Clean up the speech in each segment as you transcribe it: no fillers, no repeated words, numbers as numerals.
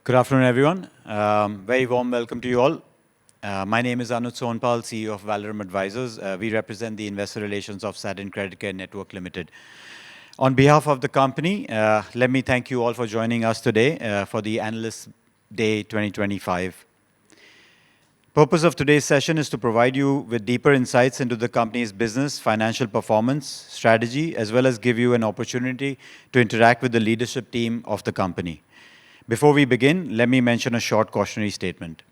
Good afternoon, everyone. Very warm welcome to you all. My name is Anuj Sonpal, CEO of Valorum Advisors. We represent the investor relations of Satin Creditcare Network Ltd. On behalf of the company, let me thank you all for joining us today for the Analyst Day 2025. Purpose of today's session is to provide you with deeper insights into the company's business, financial performance, strategy, as well as give you an opportunity to interact with the leadership team of the company. Before we begin, let me mention a short cautionary statement.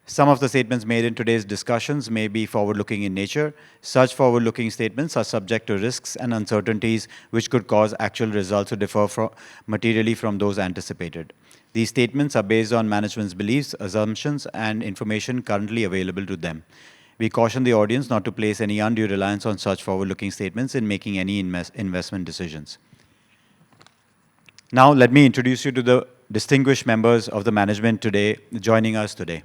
Some of the statements made in today's discussions may be forward-looking in nature. Such forward-looking statements are subject to risks and uncertainties which could cause actual results to differ materially from those anticipated. These statements are based on management's beliefs, assumptions, and information currently available to them. We caution the audience not to place any undue reliance on such forward-looking statements in making any investment decisions. Now, let me introduce you to the distinguished members of the management today joining us today.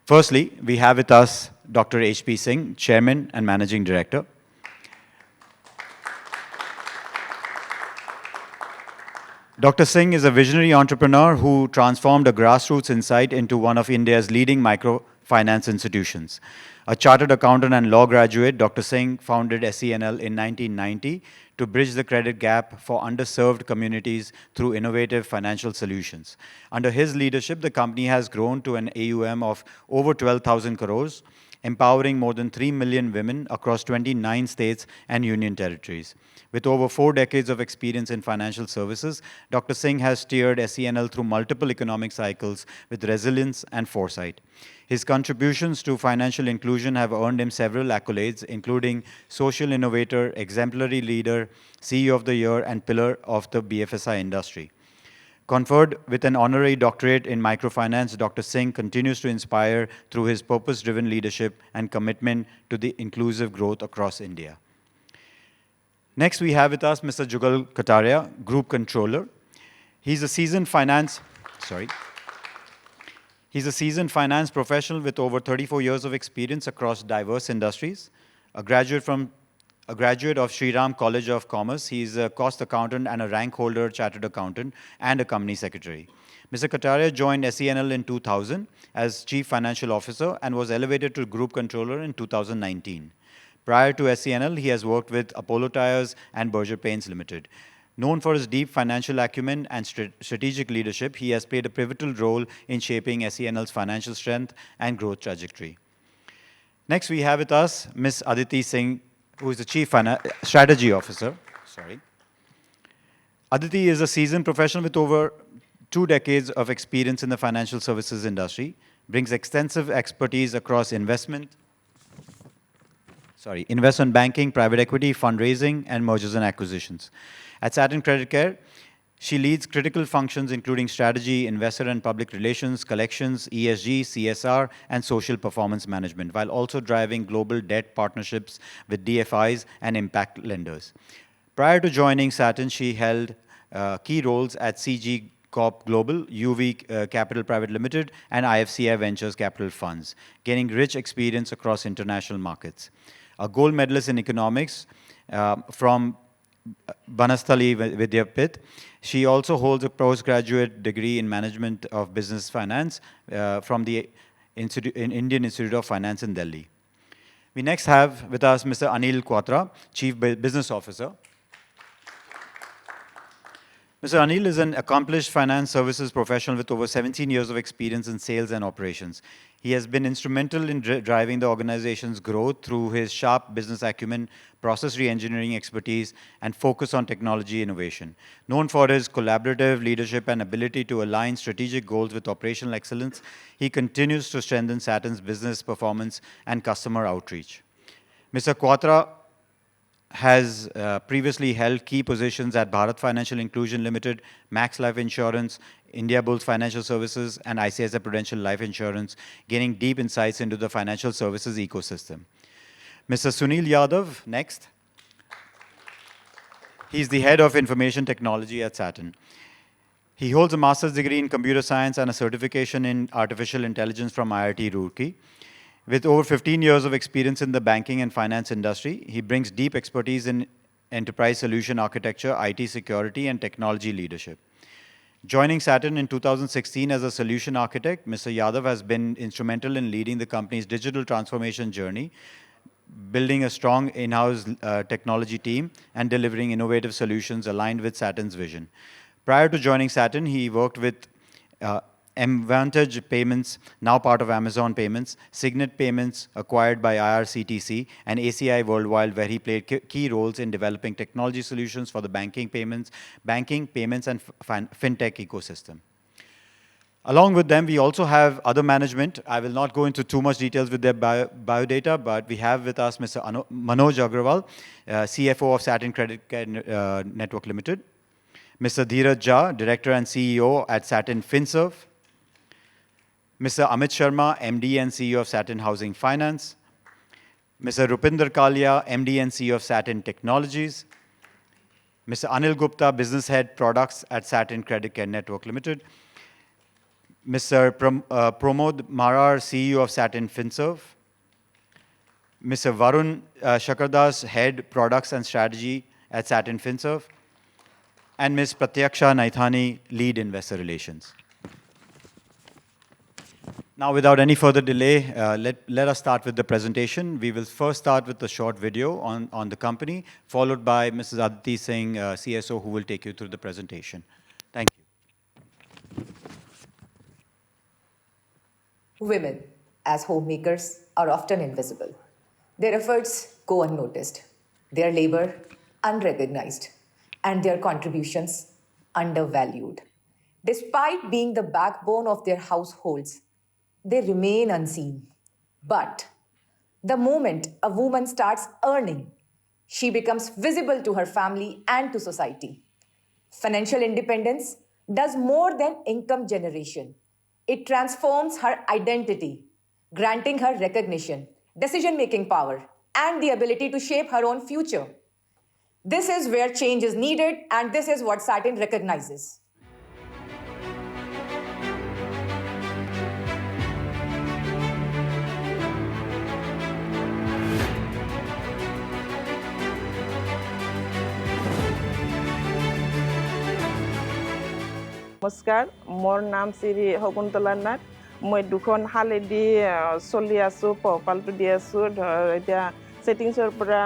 Firstly, we have with us Dr. H.P. Singh, Chairman and Managing Director. Dr. Singh is a visionary entrepreneur who transformed a grassroots insight into one of India's leading microfinance institutions. A chartered accountant and law graduate, Dr. Singh founded SENL in 1990 to bridge the credit gap for underserved communities through innovative financial solutions. Under his leadership, the company has grown to an AUM of over 12,000 crores, empowering more than 3 million women across 29 states and union territories. With over 4 decades of experience in financial services, Dr. Singh has steered SENL through multiple economic cycles with resilience and foresight. His contributions to financial inclusion have earned him several accolades, including Social Innovator, Exemplary Leader, CEO of the Year, and Pillar of the BFSI industry. Conferred with an honorary doctorate in microfinance, Dr. Singh continues to inspire through his purpose-driven leadership and commitment to the inclusive growth across India. Next, we have with us Mr. Jugal Kataria, Group Controller. He's a seasoned finance professional with over 34 years of experience across diverse industries. A graduate of Sri Ram College of Commerce, he is a cost accountant and a rank holder chartered accountant and a company secretary. Mr. Kataria joined SENL in 2000 as Chief Financial Officer and was elevated to Group Controller in 2019. Prior to SENL, he has worked with Apollo Tyres and Berger Paints Limited. Known for his deep financial acumen and strategic leadership, he has played a pivotal role in shaping SENL's financial strength and growth trajectory. Next, we have with us Ms. Aditi Singh, who is the Chief Strategy Officer. Aditi is a seasoned professional with over 2 decades of experience in the financial services industry, brings extensive expertise across investment banking, private equity, fundraising, and mergers and acquisitions. At Satin Creditcare, she leads critical functions including strategy, investor and public relations, collections, ESG, CSR, and social performance management, while also driving global debt partnerships with DFIs and impact lenders. Prior to joining Satin, she held key roles at CG Corp Global, UV Capital Private Limited, and IFCI Ventures Capital Funds, gaining rich experience across international markets. A gold medalist in economics from Banasthali Vidyapith. She also holds a postgraduate degree in Management of Business Finance from the Indian Institute of Finance in Delhi. We next have with us Mr. Anil Quatra, Chief Business Officer. Mr. Anil is an accomplished finance services professional with over 17 years of experience in sales and operations. He has been instrumental in driving the organization's growth through his sharp business acumen, process re-engineering expertise, and focus on technology innovation. Known for his collaborative leadership and ability to align strategic goals with operational excellence, he continues to strengthen Satin's business performance and customer outreach. Mr. Quatra has previously held key positions at Bharat Financial Inclusion Limited, Max Life Insurance, India Bulls Financial Services, and ICICI Prudential Life Insurance, gaining deep insights into the financial services ecosystem. Mr. Sunil Yadav, next. He's the Head of Information Technology at Satin. He holds a master's degree in computer science and a certification in artificial intelligence from IIT Roorkee. With over 15 years of experience in the banking and finance industry, he brings deep expertise in enterprise solution architecture, IT security, and technology leadership. Joining Satin in 2016 as a solution architect, Mr. Yadav has been instrumental in leading the company's digital transformation journey, building a strong in-house technology team, and delivering innovative solutions aligned with Satin's vision. Prior to joining Satin, he worked with Mvantage Payments, now part of Amazon Payments, Signet Payments, acquired by IRCTC, and ACI Worldwide, where he played key roles in developing technology solutions for the banking, payments, and fintech ecosystem. Along with them, we also have other management. I will not go into too much details with their biodata, but we have with us Mr. Manoj Agrawal, CFO of Satin Creditcare Network Ltd. Mr. Dheeraj Jha, Director and CEO at Satin FinServ. Mr. Amit Sharma, MD and CEO of Satin Housing Finance. Mr. Rupinder Kalia, MD and CEO of Satin Technologies. Mr. Anil Gupta, Business Head Products at Satin Creditcare Network Ltd. Mr. Pramod Marar, CEO of Satin FinServ. Mr. Varun Shakardas, Head Products and Strategy at Satin FinServ. And Ms. Pratyaksha Naithani, Lead Investor Relations. Now, without any further delay, let us start with the presentation. We will first start with a short video on the company, followed by Mrs. Aditi Singh, CSO, who will take you through the presentation. Thank you. Women, as homemakers, are often invisible. Their efforts go unnoticed, their labor unrecognized, and their contributions undervalued. Despite being the backbone of their households, they remain unseen. But the moment a woman starts earning, she becomes visible to her family and to society. Financial independence does more than income generation. It transforms her identity, granting her recognition, decision-making power, and the ability to shape her own future. This is where change is needed, and this is what Satin recognizes. নমস্কাৰ, মোৰ নাম শ্ৰী শকুন্তলা নাথ। মই দুখন হালেদি চলি আছোঁ, পোহপালটো দি আছোঁ। এতিয়া ছেটিংছৰ পৰা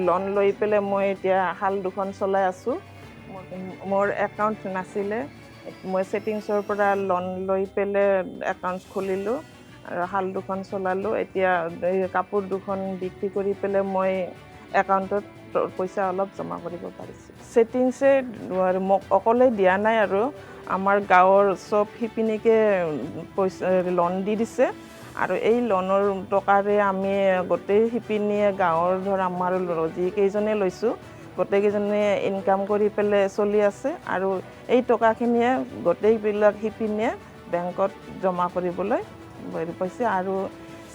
লোন লৈ পেলাই মই এতিয়া হাল দুখন চলাই আছোঁ। মোৰ একাউণ্ট নাছিলে, মই ছেটিংছৰ পৰা লোন লৈ পেলাই একাউণ্ট খুলিলোঁ আৰু হাল দুখন চলালোঁ। এতিয়া কাপোৰ দুখন বিক্ৰী কৰি পেলাই মই একাউণ্টত পইচা অলপ জমা কৰিব পাৰিছোঁ। ছেটিংছে মোক অকলে দিয়া নাই আৰু আমাৰ গাঁৱৰ চব শিপিনীকে পইচা লোন দি দিছে আৰু এই লোনৰ টকাৰে আমি গোটেই শিপিনীয়ে গাঁৱৰ আমাৰ যিকেইজনে লৈছোঁ গোটেইকেইজনে ইনকাম কৰি পেলাই চলি আছে আৰু এই টকাখিনিয়ে গোটেইবিলাক শিপিনীয়ে বেংকত জমা কৰিবলৈ পাইছে আৰু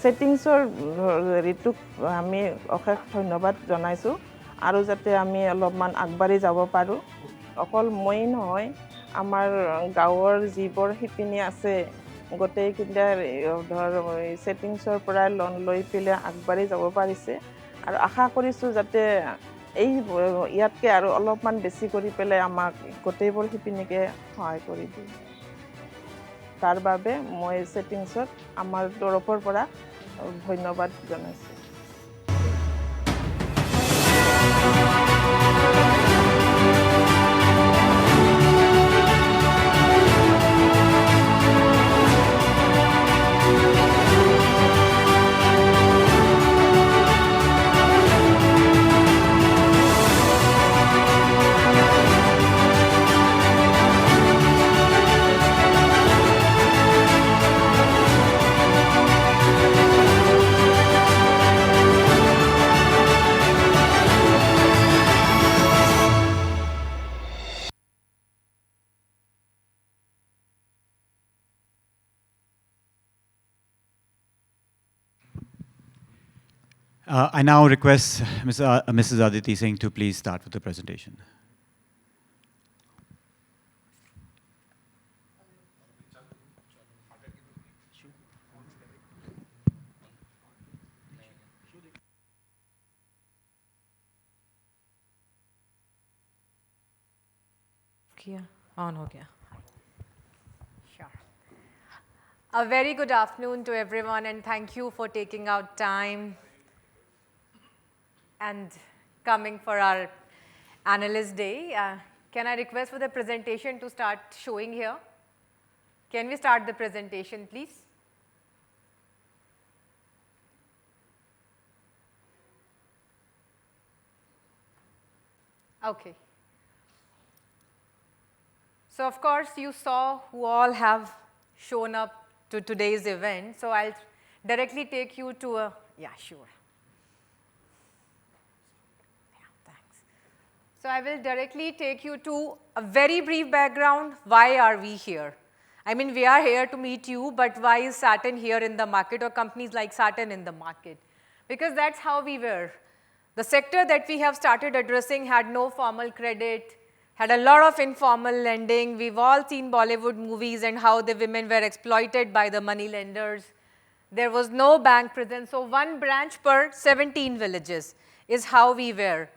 ছেটিংছৰ হেৰিটোক আমি অশেষ ধন্যবাদ জনাইছোঁ আৰু যাতে আমি অলপমান আগবাঢ়ি যাব পাৰোঁ। অকল মই নহয়, আমাৰ গাঁৱৰ যিবোৰ শিপিনী আছে গোটেইকেইটা ছেটিংছৰ পৰা লোন লৈ পেলাই আগবাঢ়ি যাব পাৰিছে আৰু আশা কৰিছোঁ যাতে এই ইয়াতকৈ আৰু অলপমান বেছি কৰি পেলাই আমাক গোটেইবোৰ শিপিনীকে সহায় কৰি দিয়ে। তাৰ বাবে মই ছেটিংছত আমাৰ তৰফৰ পৰা ধন্যবাদ জনাইছোঁ। I now request Mrs. Aditi Singh to please start with the presentation. किया ऑन हो गया। Sure. A very good afternoon to everyone, and thank you for taking out time and coming for our Analyst Day. Can I request for the presentation to start showing here? Can we start the presentation, please? Okay. So of course, you saw who all have shown up to today's event. So I'll directly take you to a, yeah, sure. Yeah, thanks. So I will directly take you to a very brief background. Why are we here? I mean, we are here to meet you, but why is Satin here in the market or companies like Satin in the market? Because that's how we were. The sector that we have started addressing had no formal credit, had a lot of informal lending. We've all seen Bollywood movies and how the women were exploited by the money lenders. There was no bank presence, so one branch per 17 villages is how we were.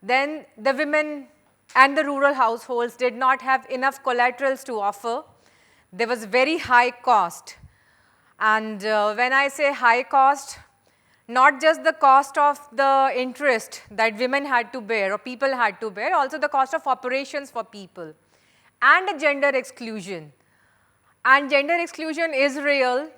Then the women and the rural households did not have enough collaterals to offer. There was very high cost. And when I say high cost, not just the cost of the interest that women had to bear or people had to bear, also the cost of operations for people, and a gender exclusion. And gender exclusion is real,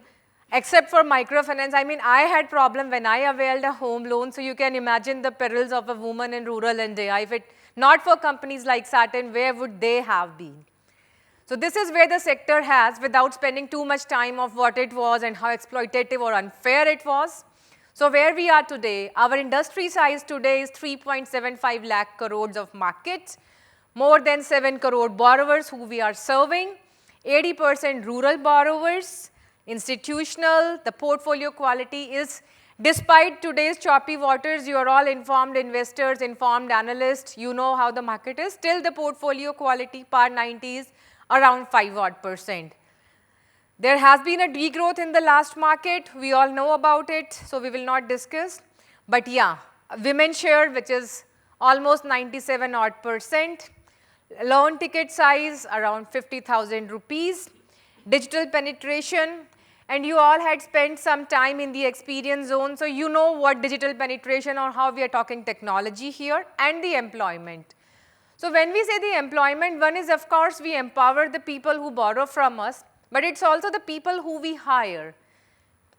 except for microfinance. I mean, I had problem when I availed a home loan, so you can imagine the perils of a woman in rural India. If it not for companies like Satin, where would they have been? So this is where the sector has, without spending too much time of what it was and how exploitative or unfair it was. So where we are today, our industry size today is 3.75 lakh crores of market, more than 7 crore borrowers who we are serving, 80% rural borrowers, institutional. The portfolio quality is, despite today's choppy waters, you are all informed investors, informed analysts, you know how the market is, still the portfolio quality par 90 is around 5% odd. There has been a degrowth in the last market. We all know about it, so we will not discuss. But yeah, women share, which is almost 97% odd. Loan ticket size around 50,000 rupees. Digital penetration, and you all had spent some time in the experience zone, so you know what digital penetration or how we are talking technology here, and the employment. So when we say the employment, one is of course we empower the people who borrow from us, but it's also the people who we hire.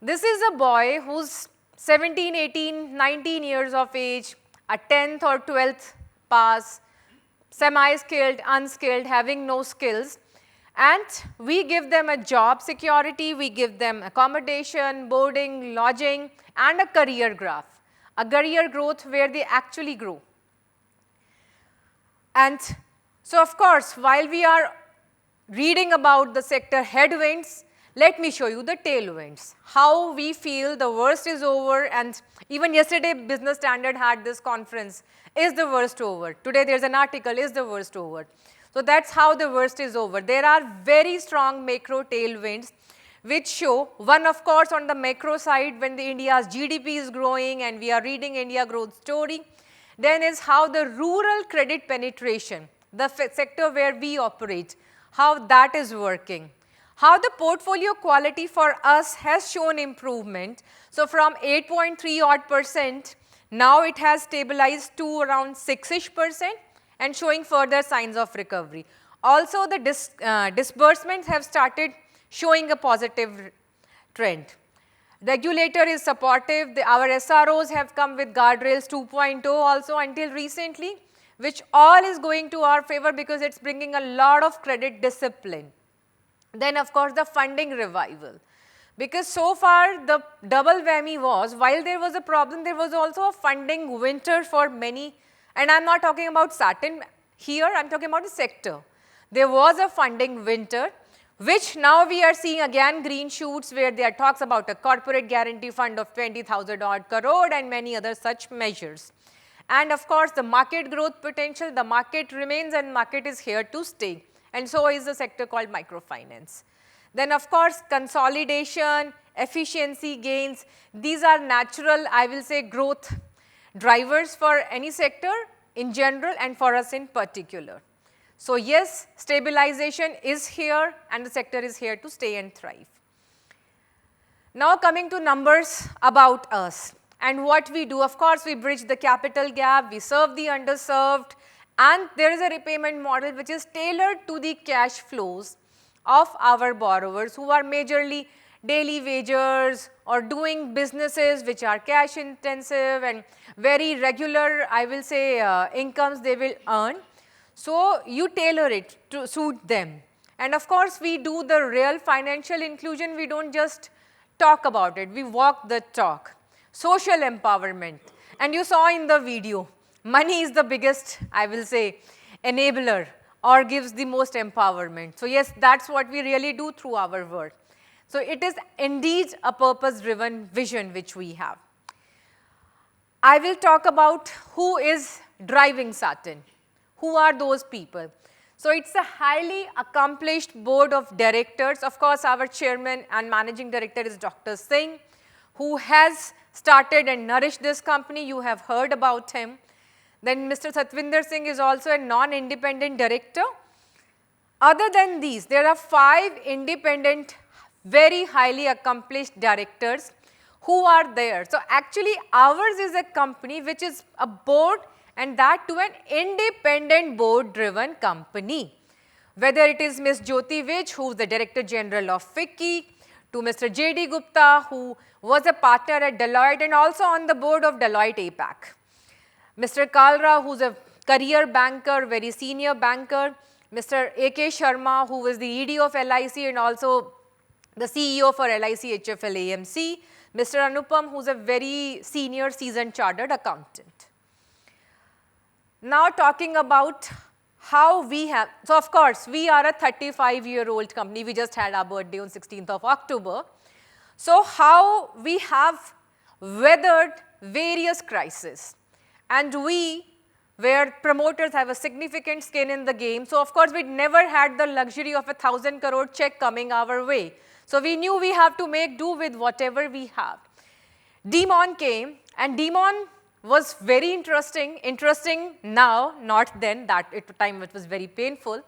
This is a boy who's 17, 18, 19 years of age, a 10th or 12th pass, semi-skilled, unskilled, having no skills. And we give them a job security, we give them accommodation, boarding, lodging, and a career graph, a career growth where they actually grow. And so of course, while we are reading about the sector headwinds, let me show you the tailwinds, how we feel the worst is over. And even yesterday, Business Standard had this conference, is the worst over? Today there's an article, is the worst over? So that's how the worst is over. There are very strong macro tailwinds which show, one of course on the macro side, when the India's GDP is growing and we are reading India growth story, then is how the rural credit penetration, the sector where we operate, how that is working. How the portfolio quality for us has shown improvement. So from 8.3 odd %, now it has stabilized to around 6-ish% and showing further signs of recovery. Also the disbursements have started showing a positive trend. Regulator is supportive. Our SROs have come with guardrails 2.0 also until recently, which all is going to our favor because it's bringing a lot of credit discipline. Then of course the funding revival. Because so far the double whammy was, while there was a problem, there was also a funding winter for many, and I'm not talking about Satin here, I'm talking about the sector. There was a funding winter, which now we are seeing again green shoots where there are talks about a corporate guarantee fund of 20,000 odd crore and many other such measures. And of course the market growth potential, the market remains and market is here to stay. And so is the sector called microfinance. Then of course consolidation, efficiency gains, these are natural, I will say, growth drivers for any sector in general and for us in particular. So yes, stabilization is here and the sector is here to stay and thrive. Now coming to numbers about us and what we do. Of course, we bridge the capital gap, we serve the underserved, and there is a repayment model which is tailored to the cash flows of our borrowers who are majorly daily wagers or doing businesses which are cash intensive and very regular, I will say, incomes they will earn. So you tailor it to suit them. And of course, we do the real financial inclusion. We don't just talk about it, we walk the talk. Social empowerment. And you saw in the video, money is the biggest, I will say, enabler or gives the most empowerment. So yes, that's what we really do through our work. So it is indeed a purpose-driven vision which we have. I will talk about who is driving Satin. Who are those people? So it's a highly accomplished board of directors. Of course, our chairman and managing director is Dr. Singh, who has started and nourished this company. You have heard about him. Then Mr. Satvinder Singh is also a non-independent director. Other than these, there are 5 independent, very highly accomplished directors who are there. So actually, ours is a company which is a board, and that to an independent board-driven company. Whether it is Ms. Jyoti Vij, who is the Director General of FICCI, to Mr. J.D. Gupta, who was a partner at Deloitte and also on the board of Deloitte APAC. Mr. Kalra, who is a career banker, very senior banker. Mr. A.K. Sharma, who is the ED of LIC and also the CEO for LIC HFL AMC. Mr. Anupam, who is a very senior seasoned chartered accountant. Now talking about how we have, so of course, we are a 35-year-old company. We just had our birthday on 16th of October. So how we have weathered various crises. And we, where promoters have a significant skin in the game, so of course, we never had the luxury of a 1,000 crore check coming our way. So we knew we have to make do with whatever we have. Demon came, and Demon was very interesting now, not then, that at the time it was very painful,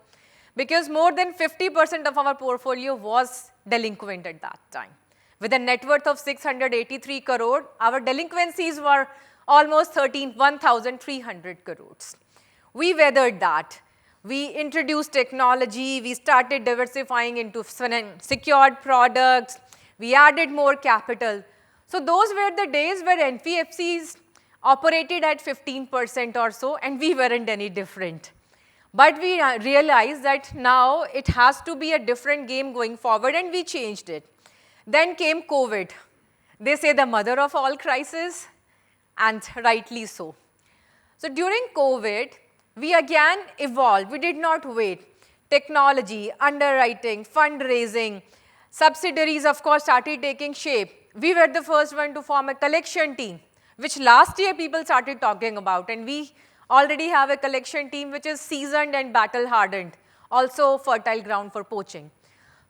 because more than 50% of our portfolio was delinquent at that time. With a net worth of 683 crore, our delinquencies were almost 1,300 crores. We weathered that. We introduced technology, we started diversifying into secured products, we added more capital. So those were the days where NBFCs operated at 15% or so, and we weren't any different. But we realized that now it has to be a different game going forward, and we changed it. Then came COVID. They say the mother of all crises, and rightly so. So during COVID, we again evolved. We did not wait. Technology, underwriting, fundraising, subsidiaries, of course, started taking shape. We were the first one to form a collection team, which last year people started talking about, and we already have a collection team which is seasoned and battle hardened, also fertile ground for poaching.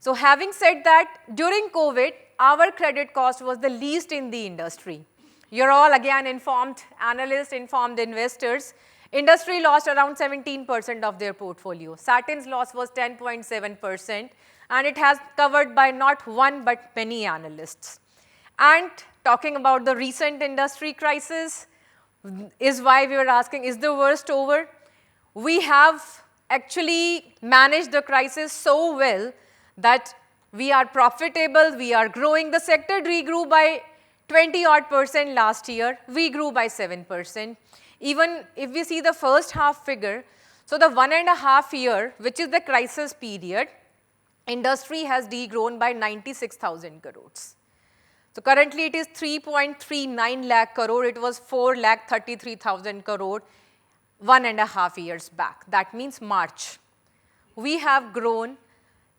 So having said that, during COVID, our credit cost was the least in the industry. You're all again informed analysts, informed investors. Industry lost around 17% of their portfolio. Satin's loss was 10.7%, and it has covered by not one but many analysts. And talking about the recent industry crisis is why we were asking, is the worst over? We have actually managed the crisis so well that we are profitable, we are growing. The sector regrew by 20% last year, we grew by 7%. Even if we see the first half figure, so the 1.5 year, which is the crisis period, industry has degrown by 96,000 crores. So currently it is 3.39 lakh crore, it was 4,33,000 crore 1.5 years back. That means March. We have grown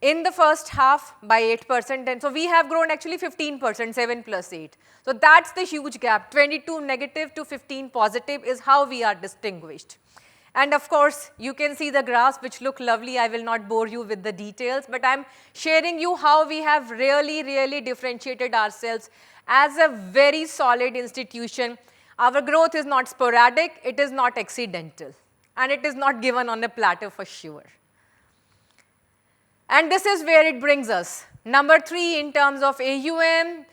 in the first half by 8%, and so we have grown actually 15%, 7 plus 8. So that's the huge gap, 22 negative to 15 positive is how we are distinguished. And of course, you can see the graphs which look lovely. I will not bore you with the details, but I'm sharing you how we have really differentiated ourselves as a very solid institution. Our growth is not sporadic, it is not accidental, and it is not given on a platter for sure. And this is where it brings us. Number 3 in terms of AUM,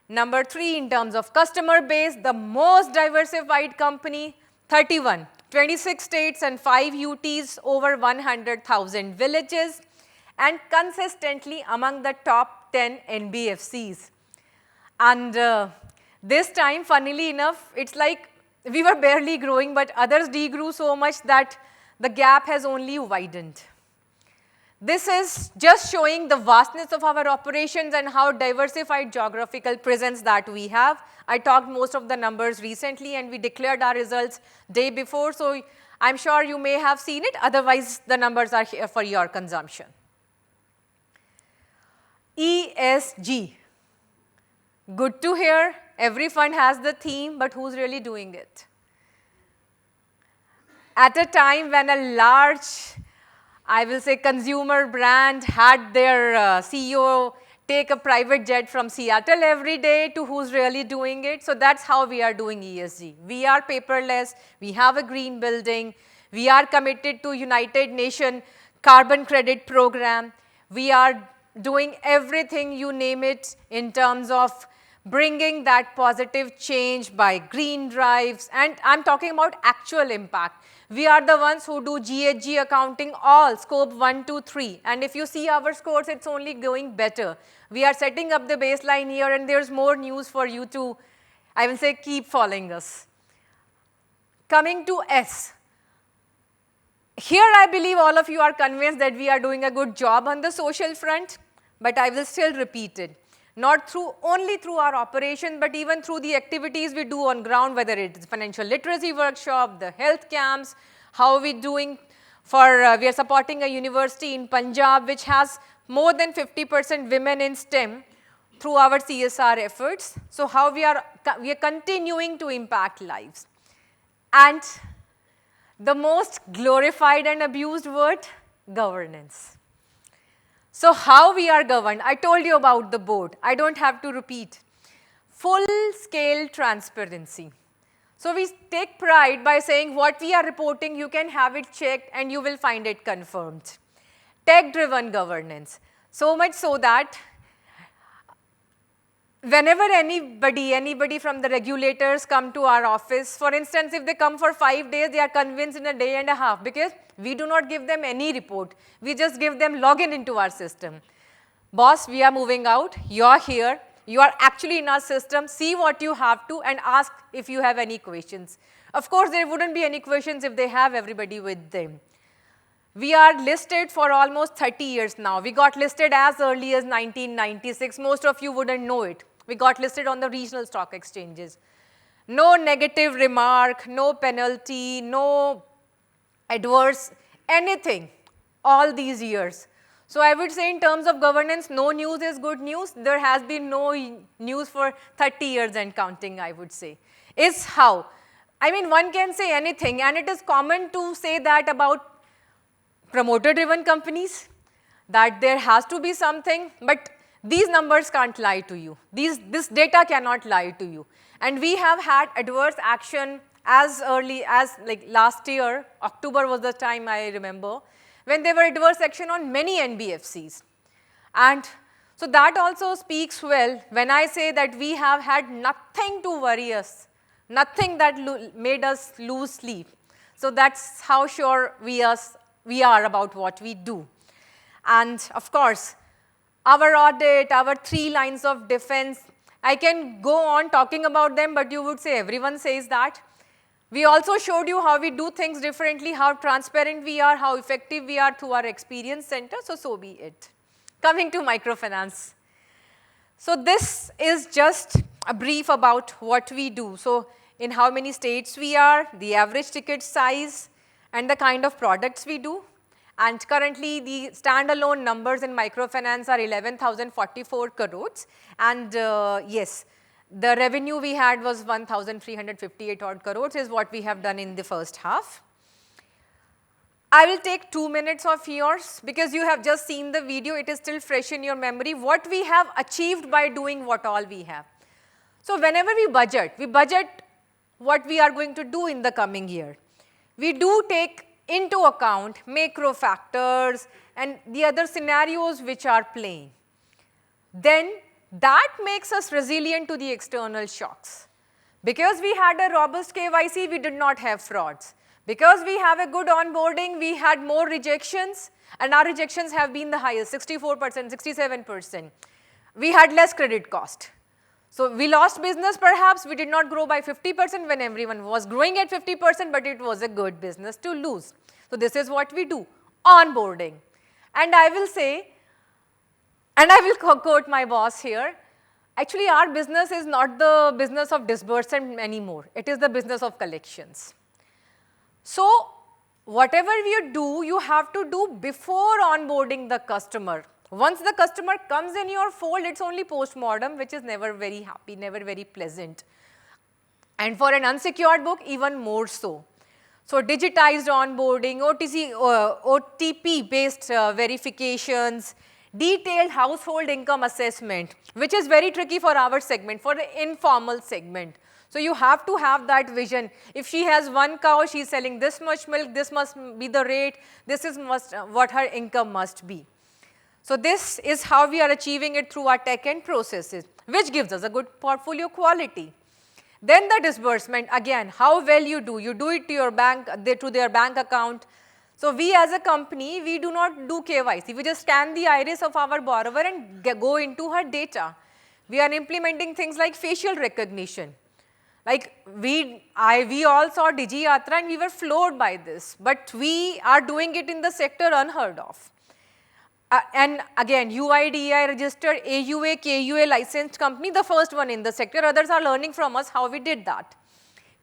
number 3 in terms of customer base, the most diversified company, 31, 26 states and 5 UTs, over 100,000 villages, and consistently among the top 10 NBFCs. And this time, funnily enough, it's like we were barely growing, but others degrew so much that the gap has only widened. This is just showing the vastness of our operations and how diversified geographical presence that we have. I talked most of the numbers recently and we declared our results day before, so I'm sure you may have seen it, otherwise the numbers are here for your consumption. ESG. Good to hear. Every fund has the theme, but who's really doing it? At a time when a large, I will say, consumer brand had their CEO take a private jet from Seattle every day, to who's really doing it. So that's how we are doing ESG. We are paperless. We have a green building. We are committed to United Nations carbon credit program. We are doing everything, you name it, in terms of bringing that positive change by green drives. And I'm talking about actual impact. We are the ones who do GHG accounting, all scope 1, 2, 3. And if you see our scores, it's only going better. We are setting up the baseline here, and there's more news for you to, I will say, keep following us. Coming to S. Here, I believe all of you are convinced that we are doing a good job on the social front, but I will still repeat it. Not only through our operations, but even through the activities we do on ground, whether it is financial literacy workshop, the health camps, how we doing for, we are supporting a university in Punjab which has more than 50% women in STEM through our CSR efforts. So how we are continuing to impact lives. And the most glorified and abused word, governance. So how we are governed, I told you about the board, I don't have to repeat. Full-scale transparency. So we take pride by saying what we are reporting, you can have it checked and you will find it confirmed. Tech-driven governance, so much so that whenever anybody from the regulators come to our office, for instance, if they come for 5 days, they are convinced in a day and a half, because we do not give them any report. We just give them login into our system. Boss, we are moving out. You're here. You are actually in our system. See what you have to and ask if you have any questions. Of course, there wouldn't be any questions if they have everybody with them. We are listed for almost 30 years now. We got listed as early as 1996. Most of you wouldn't know it. We got listed on the regional stock exchanges. No negative remark, no penalty, no adverse, anything, all these years. So I would say in terms of governance, no news is good news. There has been no news for 30 years and counting, I would say. Is how. I mean, one can say anything, and it is common to say that about promoter-driven companies, that there has to be something, but these numbers can't lie to you. This data cannot lie to you. And we have had adverse action as early as like last year, October was the time I remember, when there were adverse action on many NBFCs. And so that also speaks well when I say that we have had nothing to worry us, nothing that made us lose sleep. So that's how sure we are about what we do. And of course, our audit, our 3 lines of defense, I can go on talking about them, but you would say everyone says that. We also showed you how we do things differently, how transparent we are, how effective we are through our experience center, so be it. Coming to microfinance. So this is just a brief about what we do. So in how many states we are, the average ticket size, and the kind of products we do. And currently, the standalone numbers in microfinance are 11,044 crores. And yes, the revenue we had was 1,358 odd crores is what we have done in the first half. I will take 2 minutes of yours because you have just seen the video. It is still fresh in your memory. What we have achieved by doing what all we have. So whenever we budget what we are going to do in the coming year. We do take into account macro factors and the other scenarios which are playing, then that makes us resilient to the external shocks. Because we had a robust KYC, we did not have frauds. Because we have a good onboarding, we had more rejections, and our rejections have been the highest, 64%, 67%. We had less credit cost. So we lost business perhaps, we did not grow by 50% when everyone was growing at 50%, but it was a good business to lose. So this is what we do, onboarding. And I will say, and I will quote my boss here, actually our business is not the business of disbursement anymore, it is the business of collections. So whatever you do, you have to do before onboarding the customer. Once the customer comes in your fold, it's only post-mortem, which is never very happy, never very pleasant. And for an unsecured book, even more so. So digitized onboarding, OTP-based verifications, detailed household income assessment, which is very tricky for our segment, for the informal segment. So you have to have that vision. If she has one cow, she's selling this much milk, this must be the rate, this is what her income must be. So this is how we are achieving it through our tech and processes, which gives us a good portfolio quality. Then the disbursement, again, how well you do it to your bank, to their bank account. So we as a company, we do not do KYC. We just scan the iris of our borrower and go into her data. We are implementing things like facial recognition. Like we all saw DigiYatra and we were floored by this, but we are doing it in the sector unheard of. And again, UIDAI registered AUA, KUA licensed company, the first one in the sector. Others are learning from us how we did that.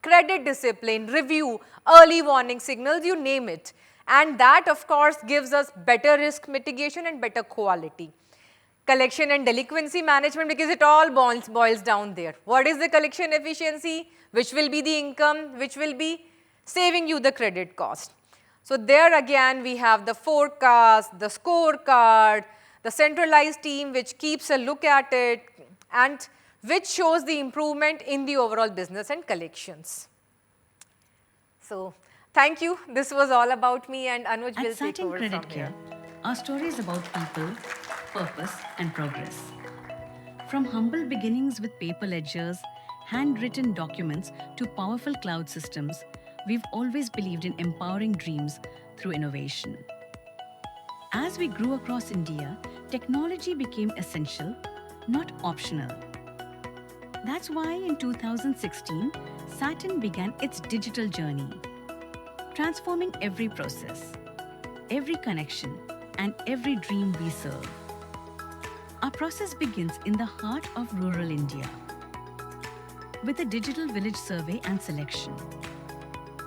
Credit discipline, review, early warning signals, you name it. And that, of course, gives us better risk mitigation and better quality. Collection and delinquency management, because it all boils down there. What is the collection efficiency? Which will be the income? Which will be saving you the credit cost? So there again, we have the forecast, the scorecard, the centralized team which keeps a look at it and which shows the improvement in the overall business and collections. So thank you. This was all about me, and Anuj will take over from here. Our story is about people, purpose and progress. From humble beginnings with paper ledgers, handwritten documents to powerful cloud systems, we've always believed in empowering dreams through innovation. As we grew across India, technology became essential, not optional. That's why in 2016, Satin began its digital journey, transforming every process, every connection, and every dream we serve. Our process begins in the heart of rural India with a digital village survey and selection.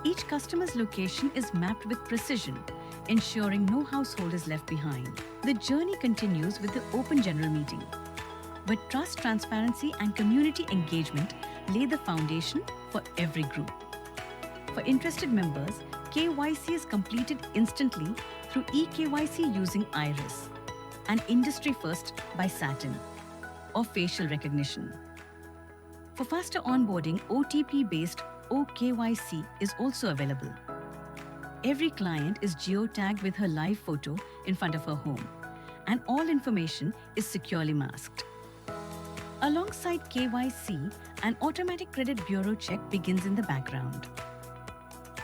Each customer's location is mapped with precision, ensuring no household is left behind. The journey continues with the open general meeting, where trust, transparency, and community engagement lay the foundation for every group. For interested members, KYC is completed instantly through eKYC using iris, an industry first by Satin, or facial recognition. For faster onboarding, OTP-based OKYC is also available. Every client is geotagged with her live photo in front of her home, and all information is securely masked. Alongside KYC, an automatic credit bureau check begins in the background.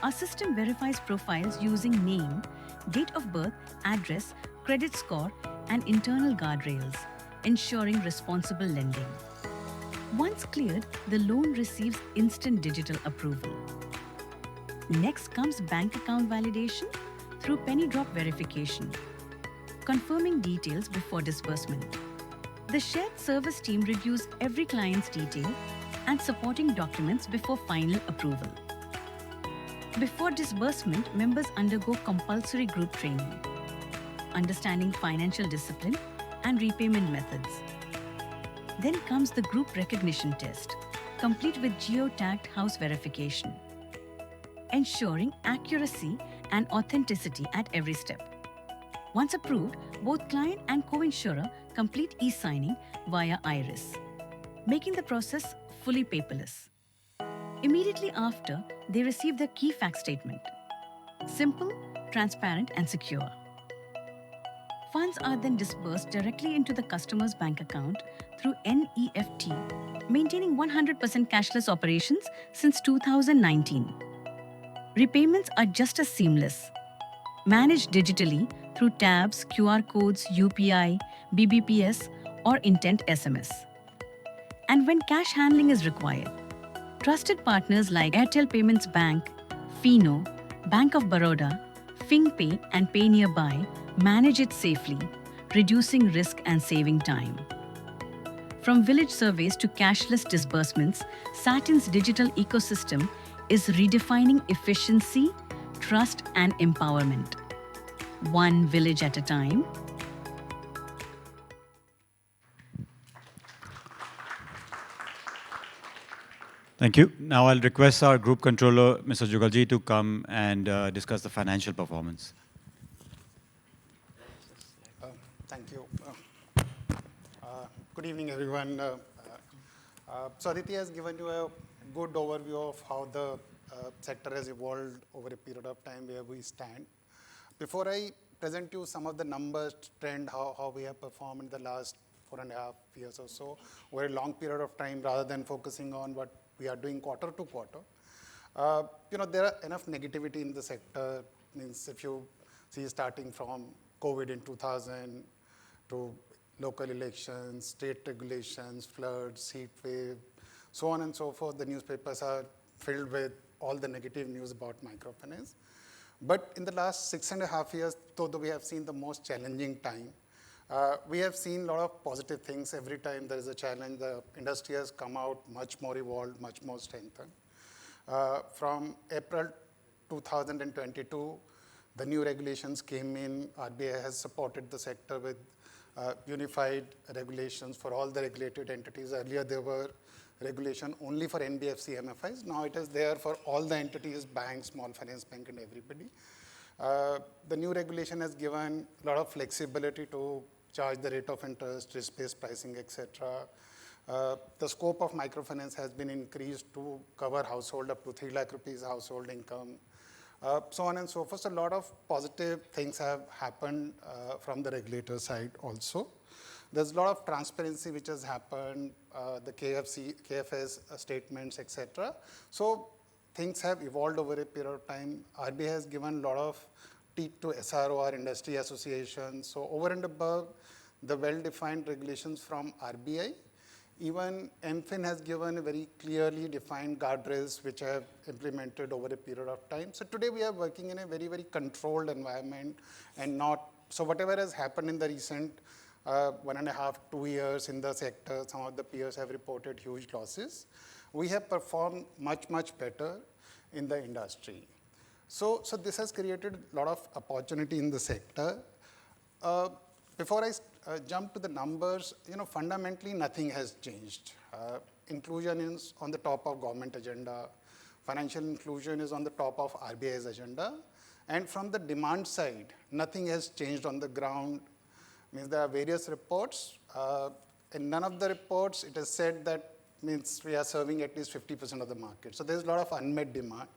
Our system verifies profiles using name, date of birth, address, credit score, and internal guardrails, ensuring responsible lending. Once cleared, the loan receives instant digital approval. Next comes bank account validation through penny drop verification, confirming details before disbursement. The shared service team reviews every client's detail and supporting documents before final approval. Before disbursement, members undergo compulsory group training, understanding financial discipline and repayment methods. Then comes the group recognition test, complete with geo-tagged house verification, ensuring accuracy and authenticity at every step. Once approved, both client and co-insurer complete e-signing via iris, making the process fully paperless. Immediately after, they receive the key fact statement. Simple, transparent, and secure. Funds are then disbursed directly into the customer's bank account through NEFT, maintaining 100% cashless operations since 2019. Repayments are just as seamless. Managed digitally through tabs, QR codes, UPI, BBPS, or Intent SMS. And when cash handling is required, trusted partners like Airtel Payments Bank, Fino, Bank of Baroda, FingPay, and Pay Nearby manage it safely, reducing risk and saving time. From village surveys to cashless disbursements, Satin's digital ecosystem is redefining efficiency, trust, and empowerment. One village at a time. Thank you. Now I'll request our Group Controller, Mr. Jugalji, to come and discuss the financial performance. Thank you. Good evening, everyone. So Aditi has given you a good overview of how the sector has evolved over a period of time, where we stand. Before I present you some of the numbers, trend, how we have performed in the last 4.5 years or so, over a long period of time, rather than focusing on what we are doing quarter to quarter. There are enough negativity in the sector. Means if you see starting from COVID in 2000 to local elections, state regulations, floods, heat wave, so on and so forth, the newspapers are filled with all the negative news about microfinance. But in the last 6.5 years, though we have seen the most challenging time, we have seen a lot of positive things. Every time there is a challenge, the industry has come out much more evolved, much more strengthened. From April 2022, the new regulations came in. RBI has supported the sector with unified regulations for all the regulated entities. Earlier, there were regulation only for NBFC MFIs. Now it is there for all the entities, banks, small finance bank, and everybody. The new regulation has given a lot of flexibility to charge the rate of interest, risk-based pricing, etc. The scope of microfinance has been increased to cover household up to 3 lakh rupees household income, so on and so forth. So a lot of positive things have happened from the regulator side also. There's a lot of transparency which has happened, the KFS statements, etc. So things have evolved over a period of time. RBI has given a lot of teeth to SRO, industry associations. So over and above the well-defined regulations from RBI, even MFIN has given a very clearly defined guardrails which have implemented over a period of time. So today we are working in a very, very controlled environment and not, so whatever has happened in the recent 1.5, 2 years in the sector, some of the peers have reported huge losses. We have performed much, much better in the industry. So this has created a lot of opportunity in the sector. Before I jump to the numbers, fundamentally nothing has changed. Inclusion is on the top of government agenda. Financial inclusion is on the top of RBI's agenda. And from the demand side, nothing has changed on the ground. Means there are various reports. In none of the reports, it is said that means we are serving at least 50% of the market. So there's a lot of unmet demand.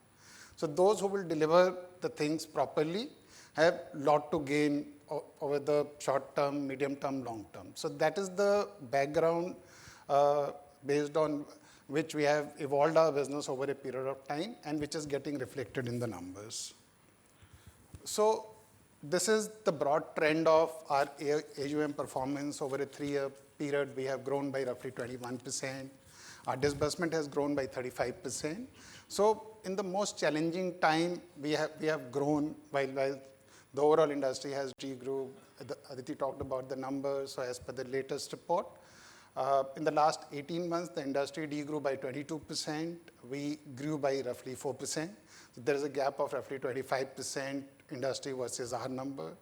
So those who will deliver the things properly have a lot to gain over the short term, medium term, long term. So that is the background based on which we have evolved our business over a period of time and which is getting reflected in the numbers. So this is the broad trend of our AUM performance over a 3-year period. We have grown by roughly 21%. Our disbursement has grown by 35%. So in the most challenging time, we have grown while the overall industry has degrew. Aditi talked about the numbers. So as per the latest report, in the last 18 months, the industry degrew by 22%. We grew by roughly 4%. So there is a gap of roughly 25% industry versus our number.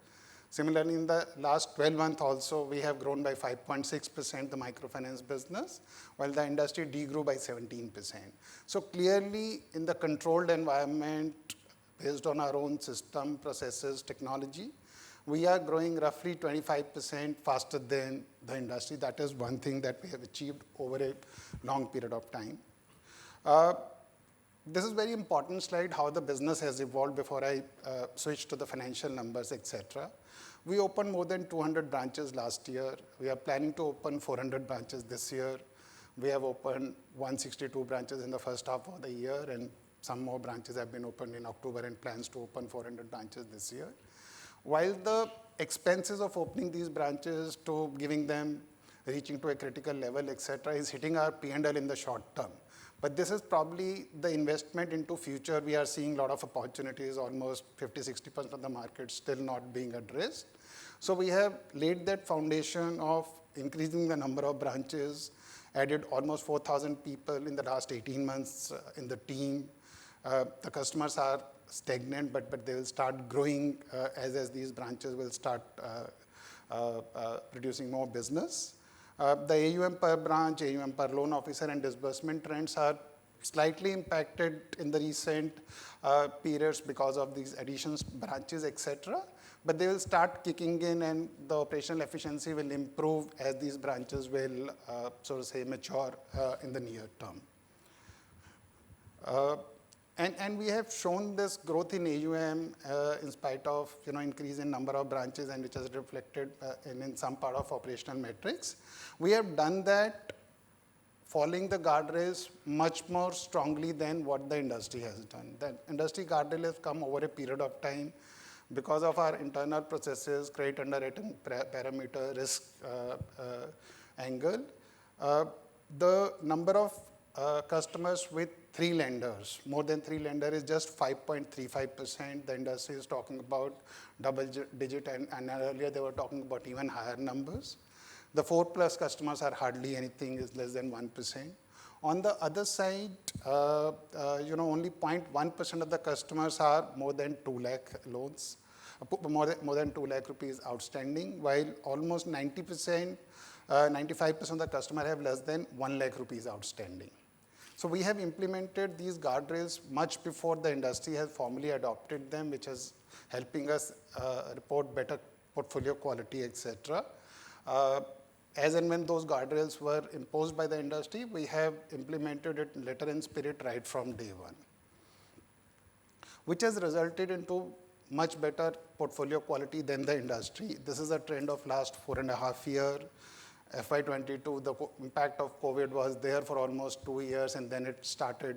Similarly, in the last 12 months also, we have grown by 5.6%, the microfinance business, while the industry degrew by 17%. So clearly, in the controlled environment, based on our own system, processes, technology, we are growing roughly 25% faster than the industry. That is one thing that we have achieved over a long period of time. This is very important slide, how the business has evolved before I switch to the financial numbers, etc. We opened more than 200 branches last year. We are planning to open 400 branches this year. We have opened 162 branches in the first half of the year, and some more branches have been opened in October and plans to open 400 branches this year. While the expenses of opening these branches to giving them, reaching to a critical level, etc., is hitting our P&L in the short term. But this is probably the investment into future. We are seeing a lot of opportunities, almost 50-60% of the market still not being addressed. So we have laid that foundation of increasing the number of branches, added almost 4,000 people in the last 18 months in the team. The customers are stagnant, but they will start growing as these branches will start producing more business. The AUM per branch, AUM per loan officer, and disbursement trends are slightly impacted in the recent periods because of these additions, branches, etc. But they will start kicking in, and the operational efficiency will improve as these branches will, so to say, mature in the near term. And we have shown this growth in AUM in spite of increase in number of branches, and which is reflected in some part of operational metrics. We have done that following the guardrails much more strongly than what the industry has done. The industry guardrail has come over a period of time because of our internal processes, credit underwriting parameter, risk angle. The number of customers with 3 lenders, more than 3 lenders, is just 5.35%. The industry is talking about double digit, and earlier they were talking about even higher numbers. The 4+ customers are hardly anything, is less than 1%. On the other side, only 0.1% of the customers are more than 2 lakh loans, more than 2 lakh rupees outstanding, while almost 90%, 95% of the customers have less than 1 lakh rupees outstanding. So we have implemented these guardrails much before the industry has formally adopted them, which is helping us report better portfolio quality, etc. As and when those guardrails were imposed by the industry, we have implemented it letter and spirit right from day one, which has resulted into much better portfolio quality than the industry. This is a trend of last 4.5 years. FY22, the impact of COVID was there for almost 2 years, and then it started,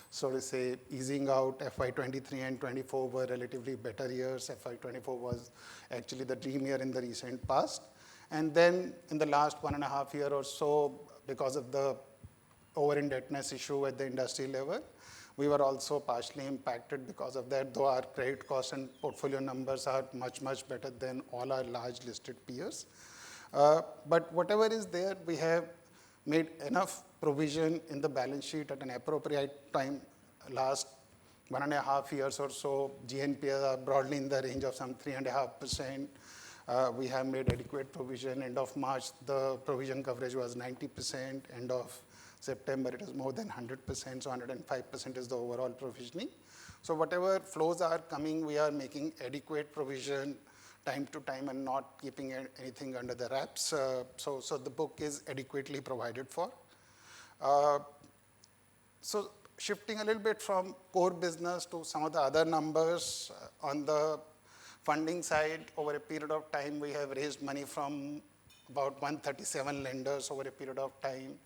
so to say, easing out. FY23 and 24 were relatively better years. FY24 was actually the dream year in the recent past. And then in the last 1.5 years or so, because of the over-indebtedness issue at the industry level, we were also partially impacted because of that, though our credit costs and portfolio numbers are much, much better than all our large listed peers. But whatever is there, we have made enough provision in the balance sheet at an appropriate time. Last 1.5 years or so, GNPA are broadly in the range of some 3.5%. We have made adequate provision. End of March, the provision coverage was 90%. End of September, it is more than 100%, so 105% is the overall provisioning. So whatever flows are coming, we are making adequate provision time to time and not keeping anything under the wraps. So the book is adequately provided for. So shifting a little bit from core business to some of the other numbers, on the funding side, over a period of time, we have raised money from about 137 lenders over a period of time.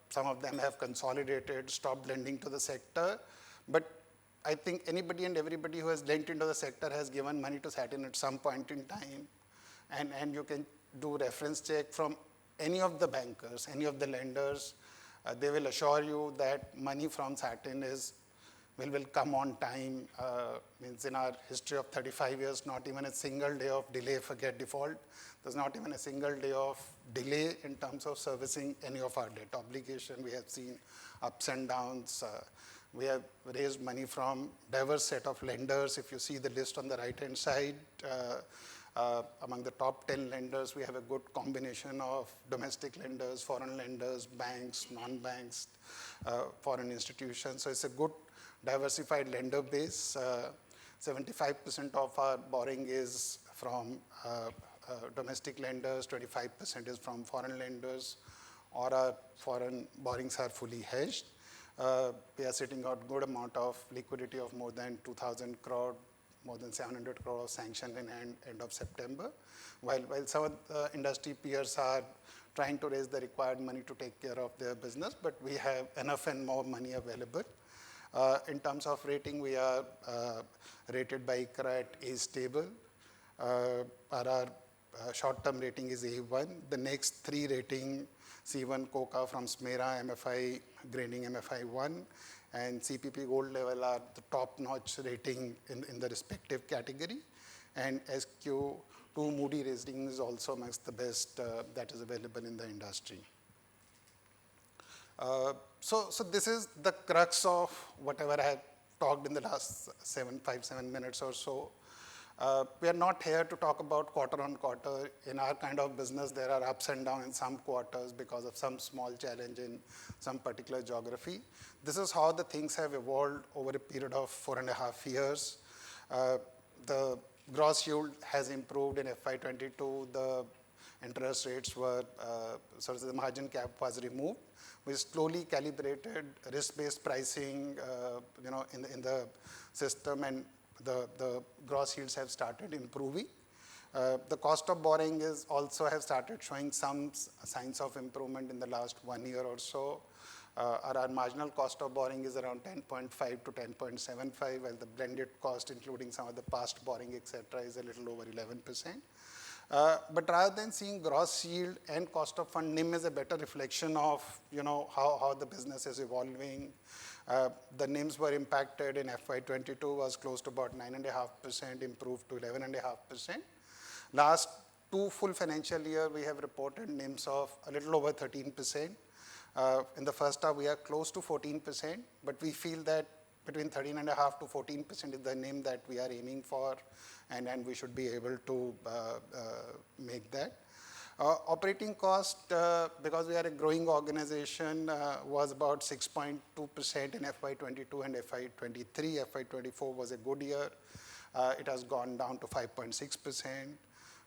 Some of them have consolidated, stopped lending to the sector. But I think anybody and everybody who has lent into the sector has given money to Satin at some point in time. And you can do reference check from any of the bankers, any of the lenders. They will assure you that money from Satin will come on time. Means in our history of 35 years, not even a single day of delay, forget default. There's not even a single day of delay in terms of servicing any of our debt obligation. We have seen ups and downs. We have raised money from diverse set of lenders. If you see the list on the right-hand side, among the top 10 lenders, we have a good combination of domestic lenders, foreign lenders, banks, non-banks, foreign institutions. So it's a good diversified lender base. 75% of our borrowing is from domestic lenders, 25% is from foreign lenders, or our foreign borrowings are fully hedged. We are sitting on good amount of liquidity of more than 2,000 crore, more than 700 crore of sanction in end of September. While some of the industry peers are trying to raise the required money to take care of their business, but we have enough and more money available. In terms of rating, we are rated by ICRA at A stable. Our short-term rating is A1. The next three rating, C1 COCA from SMERA, MFI grading MFI 1, and CPP Gold level are the top-notch rating in the respective category. And SQ2 Moody rating is also amongst the best that is available in the industry. So this is the crux of whatever I have talked in the last 7 minutes or so. We are not here to talk about quarter on quarter. In our kind of business, there are ups and downs in some quarters because of some small challenge in some particular geography. This is how the things have evolved over a period of 4.5 years. The gross yield has improved in FY22. The interest rates were, the margin cap was removed. We slowly calibrated risk-based pricing, in the system, and the gross yields have started improving. The cost of borrowing is also have started showing some signs of improvement in the last 1 year or so. Our marginal cost of borrowing is around 10.5 to 10.75, while the blended cost, including some of the past borrowing, etc., is a little over 11%. But rather than seeing gross yield and cost of fund, NIM is a better reflection of how the business is evolving. The NIMs were impacted in FY22, was close to about 9.5%, improved to 11.5%. Last 2 full financial year, we have reported NIMs of a little over 13%. In the first half, we are close to 14%, but we feel that between 13.5% to 14% is the NIM that we are aiming for, and we should be able to make that. Operating cost, because we are a growing organization, was about 6.2% in FY22 and FY23. FY24 was a good year. It has gone down to 5.6%,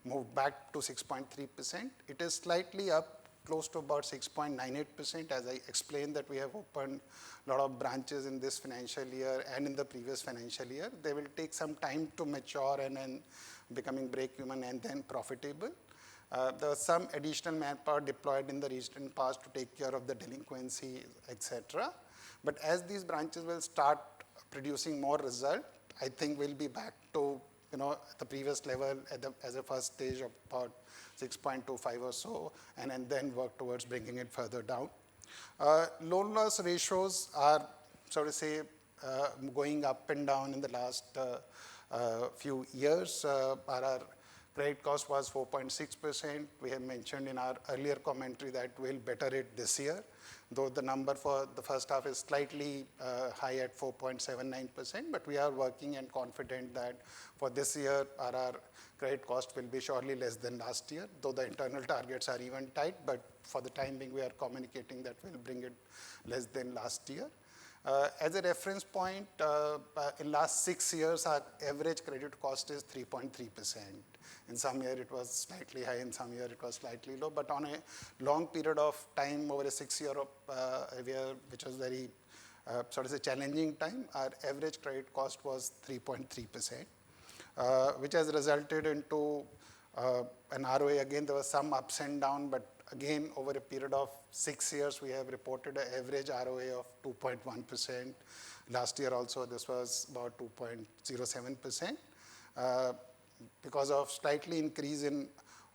moved back to 6.3%. It is slightly up, close to about 6.98%. As I explained that we have opened a lot of branches in this financial year and in the previous financial year. They will take some time to mature and then becoming break-even and then profitable. There was some additional manpower deployed in the recent past to take care of the delinquency, etc. But as these branches will start producing more result, I think we'll be back to the previous level as a first stage of about 6.25 or so, and then work towards bringing it further down. Loan loss ratios are, going up and down in the last few years. Our credit cost was 4.6%. We have mentioned in our earlier commentary that we'll better it this year, though the number for the first half is slightly high at 4.79%, but we are working and confident that for this year, our credit cost will be surely less than last year, though the internal targets are even tight, but for the time being, we are communicating that we'll bring it less than last year. As a reference point, in last 6 years, our average credit cost is 3.3%. In some year, it was slightly high, in some year, it was slightly low, but on a long period of time, over a 6-year year, which was very challenging time, our average credit cost was 3.3%. Which has resulted into an ROA. Again, there was some ups and downs, but again, over a period of 6 years, we have reported an average ROA of 2.1%. Last year also, this was about 2.07%. Because of slightly increase in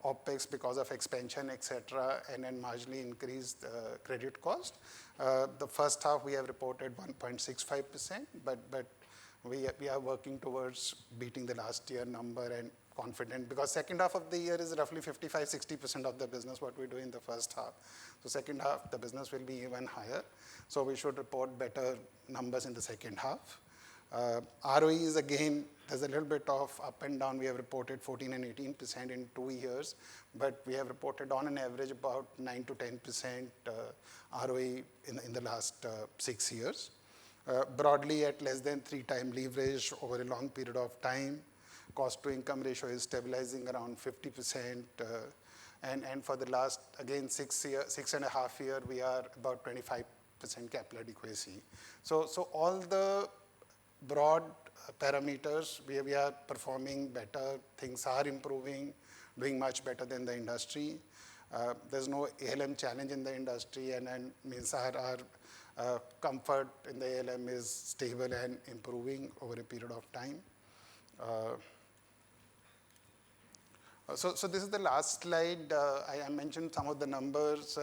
OPEX, because of expansion, etc., and then marginally increased credit cost. The first half, we have reported 1.65%, but we are working towards beating the last year number and confident, because second half of the year is roughly 55-60% of the business what we do in the first half. So second half, the business will be even higher. So we should report better numbers in the second half. ROE is again, there's a little bit of up and down. We have reported 14 and 18% in 2 years, but we have reported on an average about 9 to 10% ROE in the last 6 years. Broadly at less than 3 times leverage over a long period of time. Cost to income ratio is stabilizing around 50%. And for the last, again, 6.5 years, we are about 25% capital adequacy. So all the broad parameters, we are performing better, things are improving, doing much better than the industry. There's no ALM challenge in the industry, and means our comfort in the ALM is stable and improving over a period of time. So this is the last slide. I mentioned some of the numbers.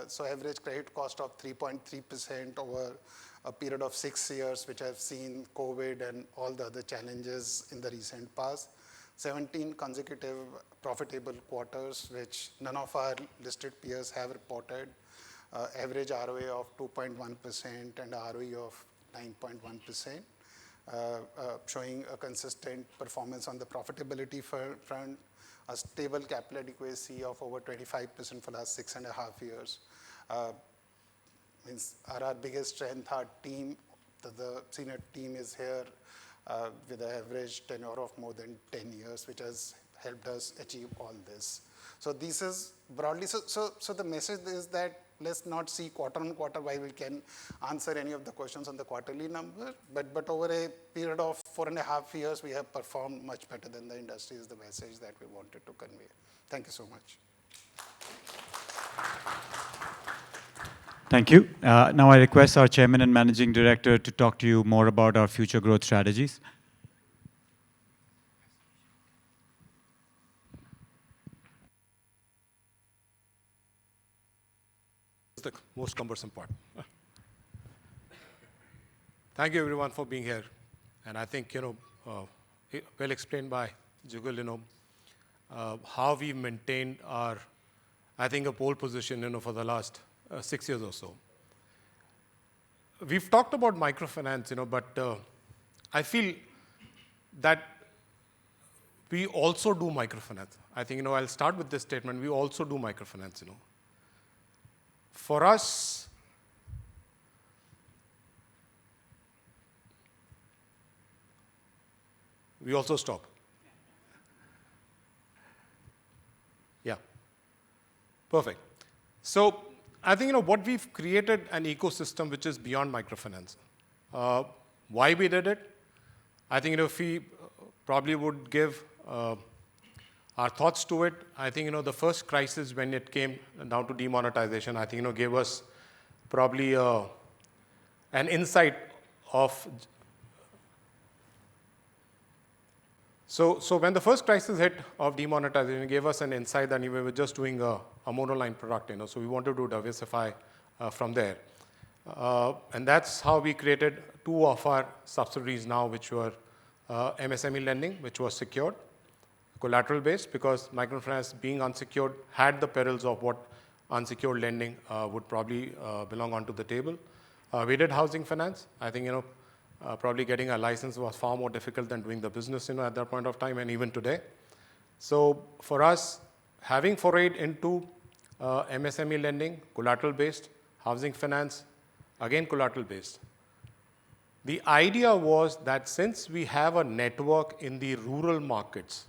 So average credit cost of 3.3% over a period of 6 years, which have seen COVID and all the other challenges in the recent past. 17 consecutive profitable quarters, which none of our listed peers have reported. Average ROA of 2.1% and ROE of 9.1%, showing a consistent performance on the profitability front, a stable capital adequacy of over 25% for the last 6.5 years. Means our biggest strength, our team, the senior team is here with an average tenure of more than 10 years, which has helped us achieve all this. So this is broadly, so the message is that let's not see quarter on quarter while we can answer any of the questions on the quarterly number, but over a period of 4.5 years, we have performed much better than the industry is the message that we wanted to convey. Thank you so much. Thank you. Now I request our Chairman and Managing Director to talk to you more about our future growth strategies. The most cumbersome part. Thank you everyone for being here. And I think, well explained by Jugal, how we maintained our, I think, a pole position, for the last 6 years or so. We've talked about microfinance, but I feel that we also do microfinance. I think, I'll start with this statement. We also do microfinance, For us, we also stop. Yeah. Perfect. So I think, what we've created an ecosystem which is beyond microfinance. Why we did it? I think, if we probably would give our thoughts to it, I think, the first crisis when it came down to demonetization, I think, gave us probably an insight of. So when the first crisis hit of demonetization, it gave us an insight that we were just doing a monoline product, so we wanted to diversify from there. And that's how we created 2 of our subsidiaries now, which were MSME lending, which was secured, collateral based, because microfinance being unsecured had the perils of what unsecured lending would probably belong onto the table. We did housing finance. I think, probably getting a license was far more difficult than doing the business, at that point of time, and even today. So for us, having forayed into MSME lending, collateral based, housing finance, again collateral based. The idea was that since we have a network in the rural markets,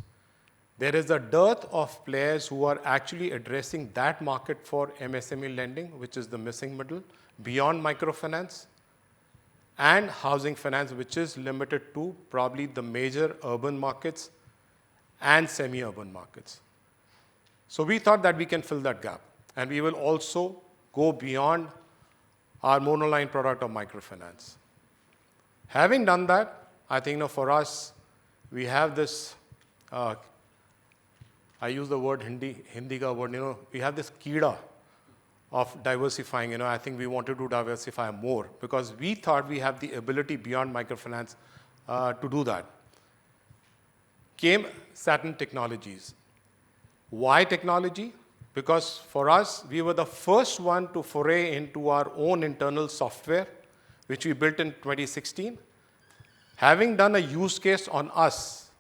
there is a dearth of players who are actually addressing that market for MSME lending, which is the missing middle, beyond microfinance, and housing finance, which is limited to probably the major urban markets and semi-urban markets. So we thought that we can fill that gap, and we will also go beyond our monoline product of microfinance. Having done that, I think, for us, we have this, I use the word Hindi ka word, we have this kida of diversifying. I think we wanted to diversify more because we thought we have the ability beyond microfinance to do that. Came Satin Technologies. Why technology? Because for us, we were the first one to foray into our own internal software, which we built in 2016. Having done a use case on us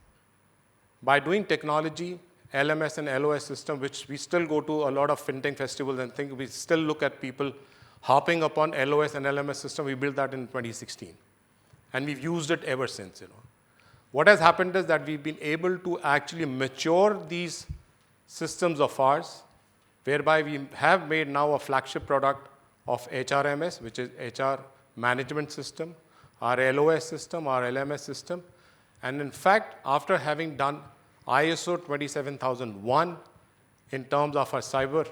by doing technology, LMS and LOS system, which we still go to a lot of fintech festivals and think we still look at people hopping upon LOS and LMS system. We built that in 2016. And we've used it ever since. What has happened is that we've been able to actually mature these systems of ours, whereby we have made now a flagship product of HRMS, which is HR management system, our LOS system, our LMS system. And in fact, after having done ISO 27001 in terms of our cyber,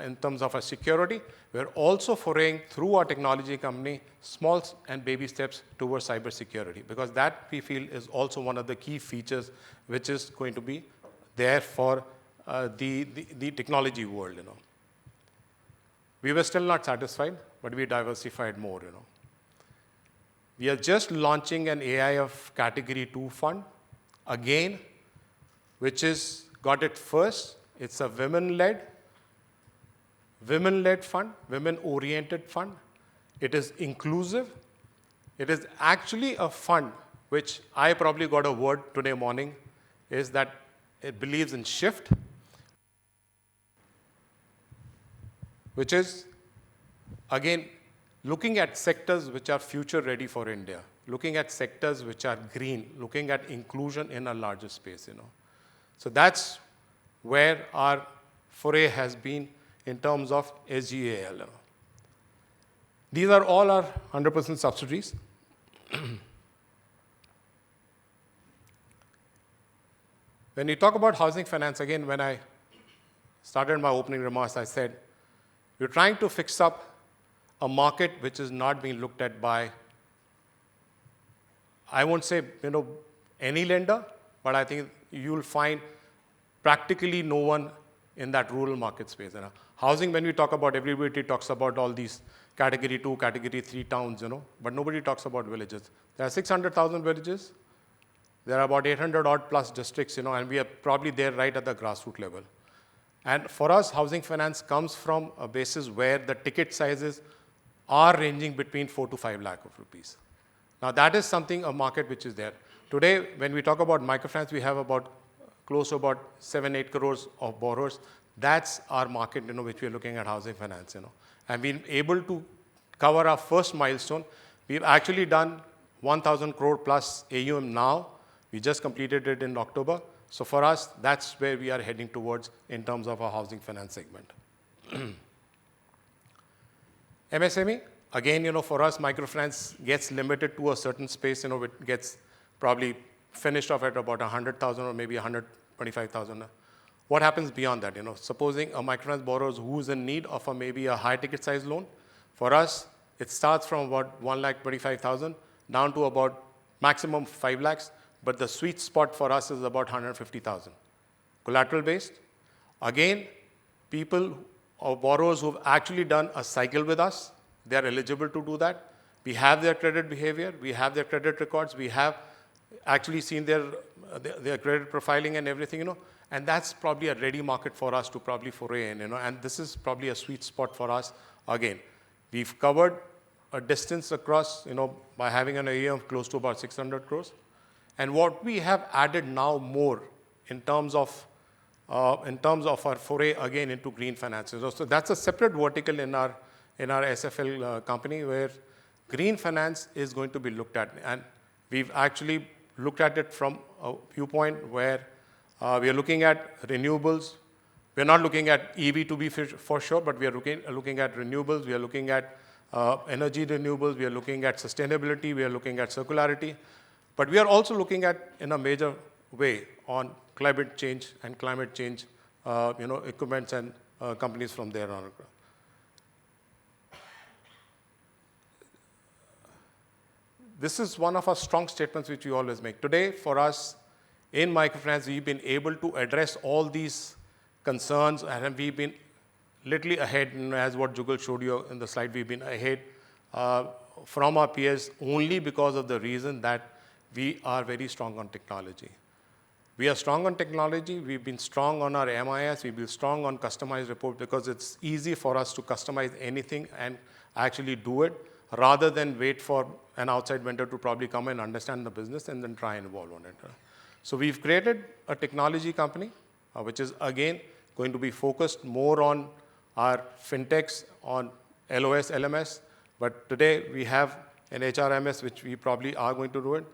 in terms of our security, we're also foraying through our technology company small and baby steps towards cyber security, because that we feel is also one of the key features which is going to be there for the technology world. We were still not satisfied, but we diversified more. We are just launching an AI of Category 2 fund, again, which is got it first. It's a women-led fund, women-oriented fund. It is inclusive. It is actually a fund which I probably got a word today morning, is that it believes in shift, which is, again, looking at sectors which are future ready for India, looking at sectors which are green, looking at inclusion in a larger space. So that's where our foray has been in terms of SGAL. These are all our 100% subsidiaries. When you talk about housing finance, again, when I started my opening remarks, I said, we're trying to fix up a market which is not being looked at by, I won't say any lender, but I think you'll find practically no one in that rural market space. Housing, when we talk about, everybody talks about all these Category 2, Category 3 towns, but nobody talks about villages. There are 600,000 villages. There are about 800 odd plus districts, and we are probably there right at the grassroots level. And for us, housing finance comes from a basis where the ticket sizes are ranging between 4 to 5 lakh of rupees. Now, that is something, a market which is there. Today, when we talk about microfinance, we have about close to about 7-8 crores of borrowers. That's our market, which we are looking at housing finance, And we've been able to cover our first milestone. We've actually done 1,000 crore plus AUM now. We just completed it in October. So for us, that's where we are heading towards in terms of our housing finance segment. MSME, again, for us, microfinance gets limited to a certain space. It gets probably finished off at about 100,000 or maybe 125,000. What happens beyond that? Supposing a microfinance borrower who's in need of maybe a high ticket size loan, for us, it starts from about 1,25,000 down to about maximum 5 lakhs. But the sweet spot for us is about 150,000. Collateral based. Again, people or borrowers who've actually done a cycle with us, they are eligible to do that. We have their credit behavior. We have their credit records. We have actually seen their credit profiling and everything, And that's probably a ready market for us to probably foray in, And this is probably a sweet spot for us. Again, we've covered a distance across, by having an AUM of close to about 600 crores. And what we have added now more in terms of our foray again into green finances. So that's a separate vertical in our SFL company where green finance is going to be looked at. And we've actually looked at it from a viewpoint where we are looking at renewables. We're not looking at EV to be for sure, but we are looking at renewables. We are looking at energy renewables. We are looking at sustainability. We are looking at circularity. But we are also looking at, in a major way, on climate change equipments and companies from there on. This is one of our strong statements which we always make. Today, for us, in microfinance, we've been able to address all these concerns, and we've been literally ahead, as what Jugal showed you in the slide, we've been ahead from our peers only because of the reason that we are very strong on technology. We are strong on technology. We've been strong on our MIS. We've been strong on customized report because it's easy for us to customize anything and actually do it rather than wait for an outside vendor to probably come and understand the business and then try and evolve on it. So we've created a technology company, which is, again, going to be focused more on our fintechs, on LOS, LMS. But today, we have an HRMS, which we probably are going to do it.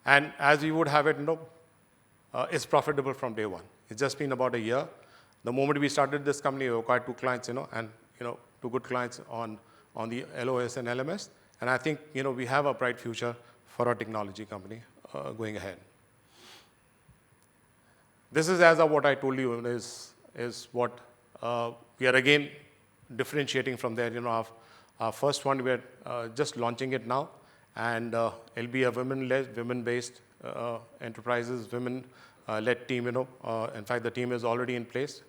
And as we would have it, it's profitable from day one. It's just been about a year. The moment we started this company, we acquired 2 clients, and 2 good clients on on the LOS and LMS. And I think, we have a bright future for our technology company going ahead. This is as of what I told you is what we are again differentiating from there. Our first one, we're just launching it now, and it'll be a women-led, women-based enterprises, women-led team. In fact, the team is already in place,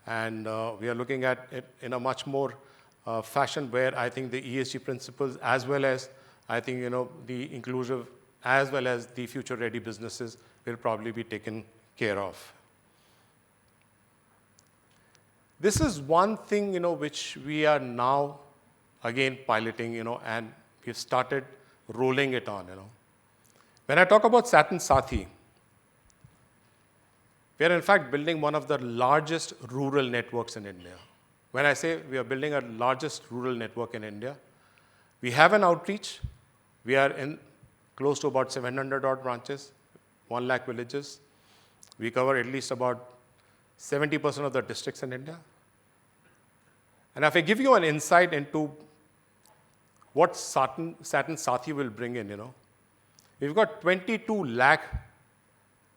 and we are looking at it in a much more fashion where I think the ESG principles, as well as I think the inclusive, as well as the future-ready businesses will probably be taken care of. This is one thing, which we are now again piloting, and we've started rolling it on, When I talk about Satin Sathi, we are in fact building one of the largest rural networks in India. When I say we are building a largest rural network in India, we have an outreach. We are in close to about 700 odd branches, 1 lakh villages. We cover at least about 70% of the districts in India. And if I give you an insight into what Satin Sathi will bring in, we've got 22 lakh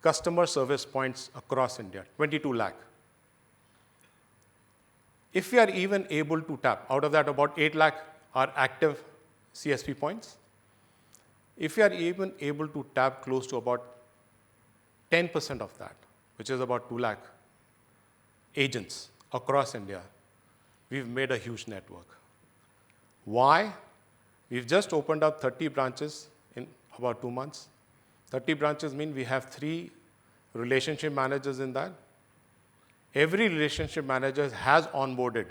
customer service points across India, 22 lakh. If we are even able to tap, out of that about 8 lakh are active CSP points, if we are even able to tap close to about 10% of that, which is about 2 lakh agents across India, we've made a huge network. Why? We've just opened up 30 branches in about 2 months. 30 branches mean we have 3 relationship managers in that. Every relationship manager has onboarded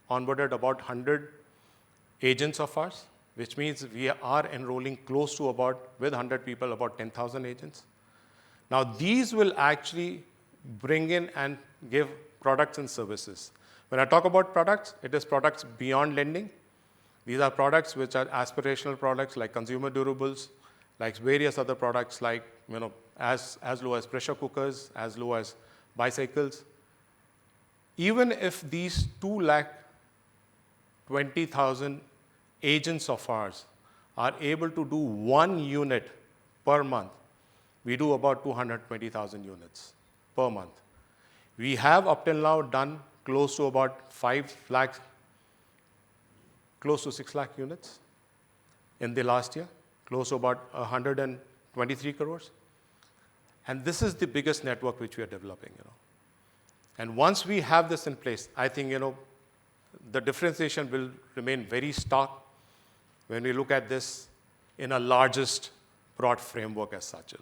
about 100 agents of ours, which means we are enrolling close to about, with 100 people, about 10,000 agents. Now, these will actually bring in and give products and services. When I talk about products, it is products beyond lending. These are products which are aspirational products like consumer durables, like various other products like, as low as pressure cookers, as low as bicycles. Even if these 220,000 agents of ours are able to do 1 unit per month, we do about 220,000 units per month. We have up till now done close to about 5 lakh, close to 6 lakh units in the last year, close to about 123 crores. And this is the biggest network which we are developing, And once we have this in place, I think, the differentiation will remain very stark when we look at this in a largest broad framework as such,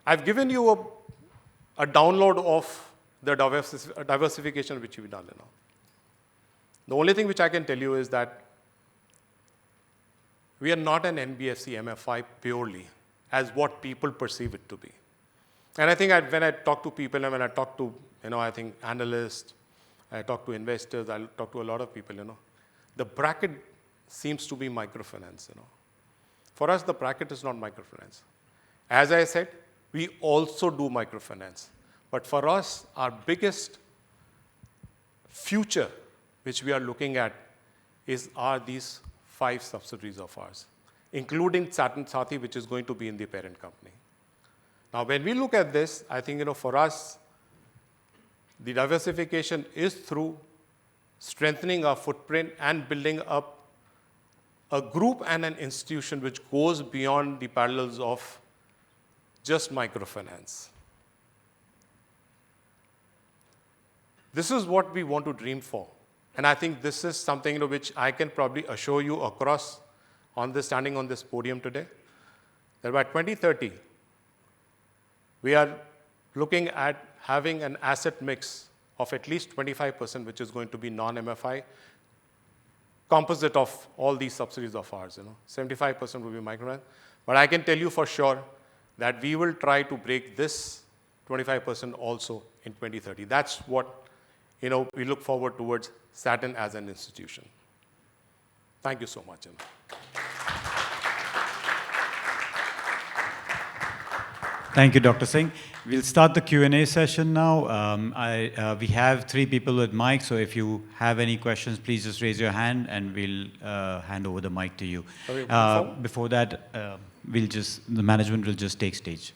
I've given you a download of the diversification which we've done, The only thing which I can tell you is that we are not an NBFC MFI purely as what people perceive it to be. And I think when I talk to people and when I talk to, I think analysts, I talk to investors, I talk to a lot of people, the bracket seems to be microfinance, For us, the bracket is not microfinance. As I said, we also do microfinance. But for us, our biggest future, which we are looking at, are these 5 subsidiaries of ours, including Satin Sathi, which is going to be in the parent company. Now, when we look at this, I think, for us, the diversification is through strengthening our footprint and building up a group and an institution which goes beyond the parallels of just microfinance. This is what we want to dream for. And I think this is something which I can probably assure you across standing on this podium today, that by 2030, we are looking at having an asset mix of at least 25%, which is going to be non-MFI, composite of all these subsidiaries of ours. 75% will be microfinance. But I can tell you for sure that we will try to break this 25% also in 2030. That's what we look forward towards Satin as an institution. Thank you so much. Thank you, Dr. Singh. We'll start the Q&A session now. We have 3 people with mics, so if you have any questions, please just raise your hand and we'll hand over the mic to you. Before that, the management will just take stage.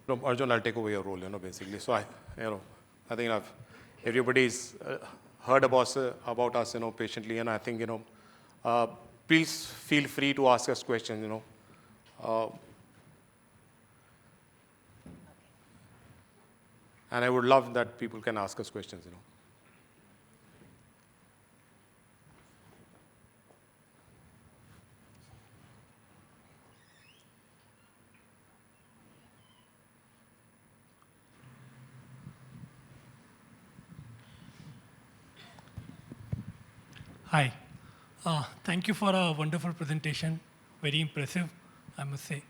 No, Arjun, I'll take over your role, basically. So I think everybody's heard about us, patiently, and I think, please feel free to ask us questions, and I would love that people can ask us questions, Hi. Thank you for a wonderful presentation. Very impressive, I must say.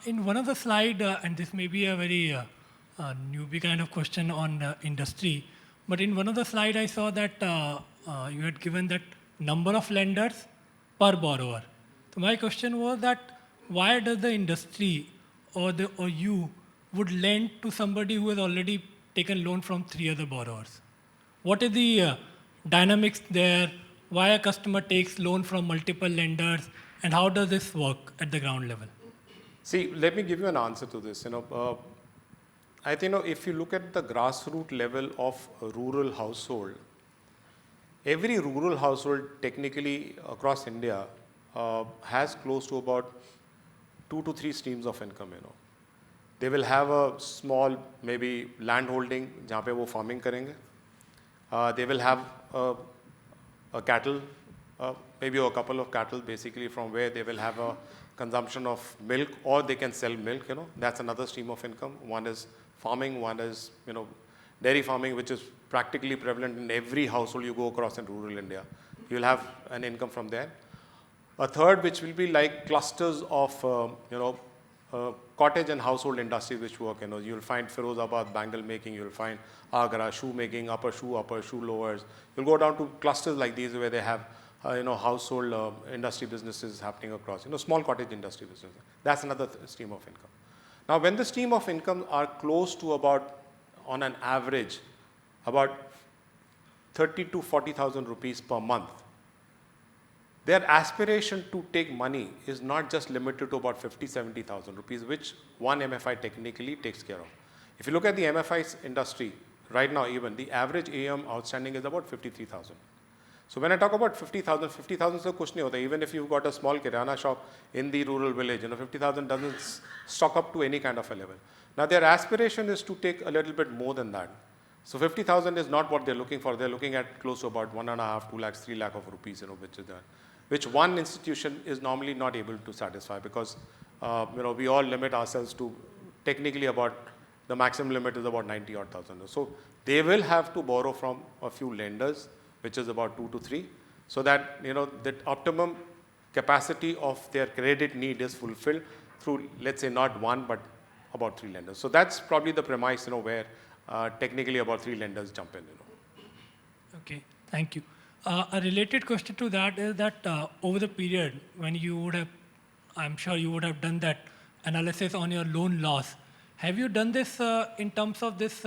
In one of the slides, and this may be a very newbie kind of question on industry, but in one of the slides I saw that you had given that number of lenders per borrower. So my question was that why does the industry or you would lend to somebody who has already taken loan from 3 other borrowers? What is the dynamics there? Why a customer takes loan from multiple lenders, and how does this work at the ground level? See, let me give you an answer to this. I think if you look at the grassroots level of a rural household, every rural household technically across India has close to about 2 to 3 streams of income. They will have a small maybe land holding जहाँ पे वो farming करेंगे. They will have a cattle, maybe a couple of cattle, basically from where they will have a consumption of milk, or they can sell milk. That's another stream of income. One is farming, one is dairy farming, which is practically prevalent in every household you go across in rural India. You'll have an income from there. A third, which will be like clusters of cottage and household industry which work. You'll find Firozabad bangle making, you'll find Agra shoe making, upper shoe lowers. You'll go down to clusters like these where they have household industry businesses happening across, small cottage industry businesses. That's another stream of income. Now, when the stream of income are close to about, on an average, about 30 to 40,000 rupees per month, their aspiration to take money is not just limited to about 50, 70,000 rupees, which one MFI technically takes care of. If you look at the MFI industry, right now even, the average AUM outstanding is about 53,000. So when I talk about 50,000 se kuch nahi hota. Even if you've got a small kirana shop in the rural village, 50,000 doesn't stock up to any kind of a level. Now their aspiration is to take a little bit more than that. So 50,000 is not what they're looking for. They're looking at close to about 1.5, 2 lakhs, 3 lakh of rupees, which is there, which one institution is normally not able to satisfy, because we all limit ourselves to technically about, the maximum limit is about 90 odd thousand. So they will have to borrow from a few lenders, which is about 2 to 3, so that the optimum capacity of their credit need is fulfilled through, let's say, not one but about 3 lenders. So that's probably the premise, where technically about 3 lenders jump in. Okay, thank you. A related question to that is that over the period when you would have, I'm sure you would have done that analysis on your loan loss. Have you done this in terms of this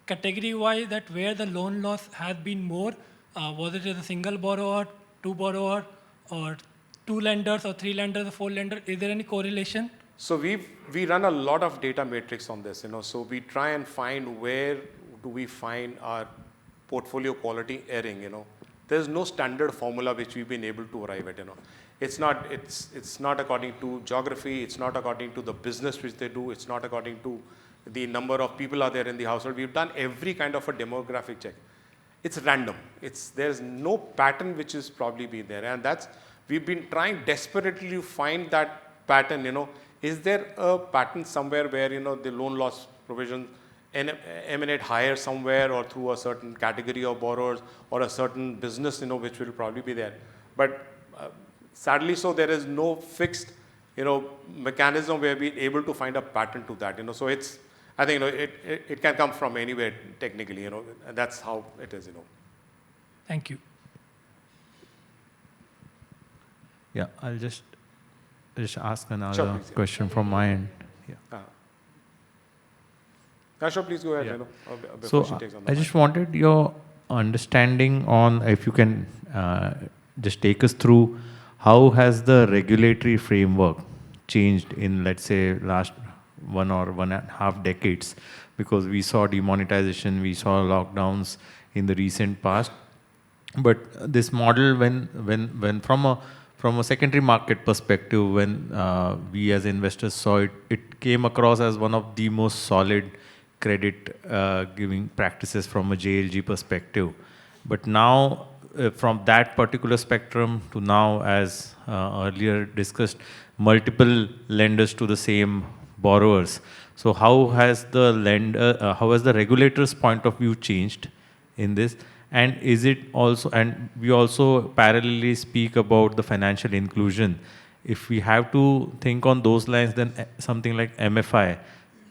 category-wise, that where the loan loss has been more? Was it as a single borrower, 2 borrower, or 2 lenders, or 3 lenders, or 4 lenders? Is there any correlation? So we run a lot of data matrix on this. So we try and find where do we find our portfolio quality erring. There's no standard formula which we've been able to arrive at. It's not according to geography. It's not according to the business which they do. It's not according to the number of people are there in the household. We've done every kind of a demographic check. It's random. There's no pattern which is probably been there, and we've been trying desperately to find that pattern. Is there a pattern somewhere where the loan loss provision emanate higher somewhere or through a certain category of borrowers or a certain business, which will probably be there. But sadly, so there is no fixed, mechanism where we're able to find a pattern to that. So it's, I think, it can come from anywhere technically. And that's how it is. Thank you. Yeah, I'll just ask another Sure, please, yeah. question from my end. Yeah. Sure, please go ahead. Yeah. Before So she takes on the I mic. just wanted your understanding on, if you can just take us through, how has the regulatory framework changed in, let's say, last 1 or 1.5 decades? Because we saw demonetization, we saw lockdowns in the recent past. But this model, when from a secondary market perspective, when we as investors saw it, it came across as one of the most solid credit giving practices from a JLG perspective. But now, from that particular spectrum to now, as earlier discussed, multiple lenders to the same borrowers. So how has the regulator's point of view changed in this? And is it also, and we also parallelly speak about the financial inclusion. If we have to think on those lines, then something like MFI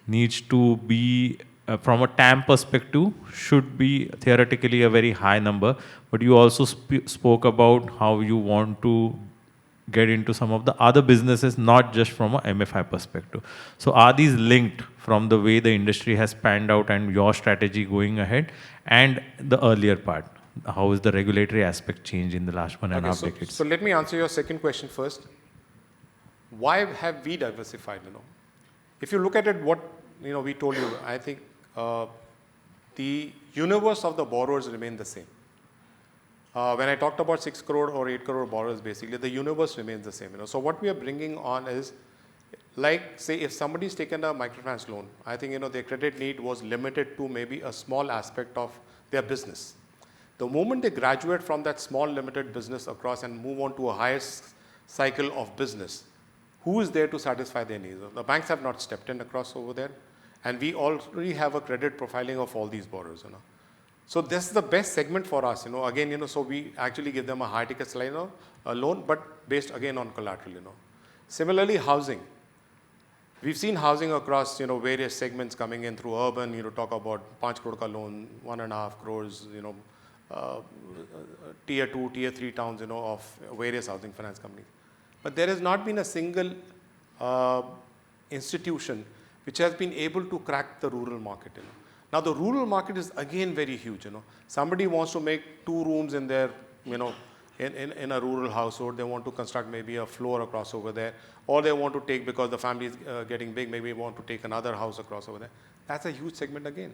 needs to be, from a TAM perspective, should be theoretically a very high number. But you also spoke about how you want to get into some of the other businesses, not just from a MFI perspective. So are these linked from the way the industry has panned out and your strategy going ahead, and the earlier part? How is the regulatory aspect changed in the last 1.5 decades? So let me answer your second question first. Why have we diversified? If you look at it, what we told you, I think the universe of the borrowers remain the same. When I talked about 6 crore or 8 crore borrowers, basically, the universe remains the same. So what we are bringing on is, like, say, if somebody's taken a microfinance loan, I think, their credit need was limited to maybe a small aspect of their business. The moment they graduate from that small limited business across and move on to a higher cycle of business, who is there to satisfy their needs? The banks have not stepped in across over there, and we already have a credit profiling of all these borrowers. So this is the best segment for us. Again, so we actually give them a high ticket loan, but based again on collateral. Similarly, housing. We've seen housing across various segments coming in through urban. Talk about 5 crore ka loan, 1.5 crores. Tier 2, Tier 3 towns, of various housing finance companies. But there has not been a single institution which has been able to crack the rural market. Now, the rural market is again very huge. Somebody wants to make 2 rooms in their, in a rural household. They want to construct maybe a floor across over there, or they want to take, because the family is getting big, maybe want to take another house across over there. That's a huge segment again.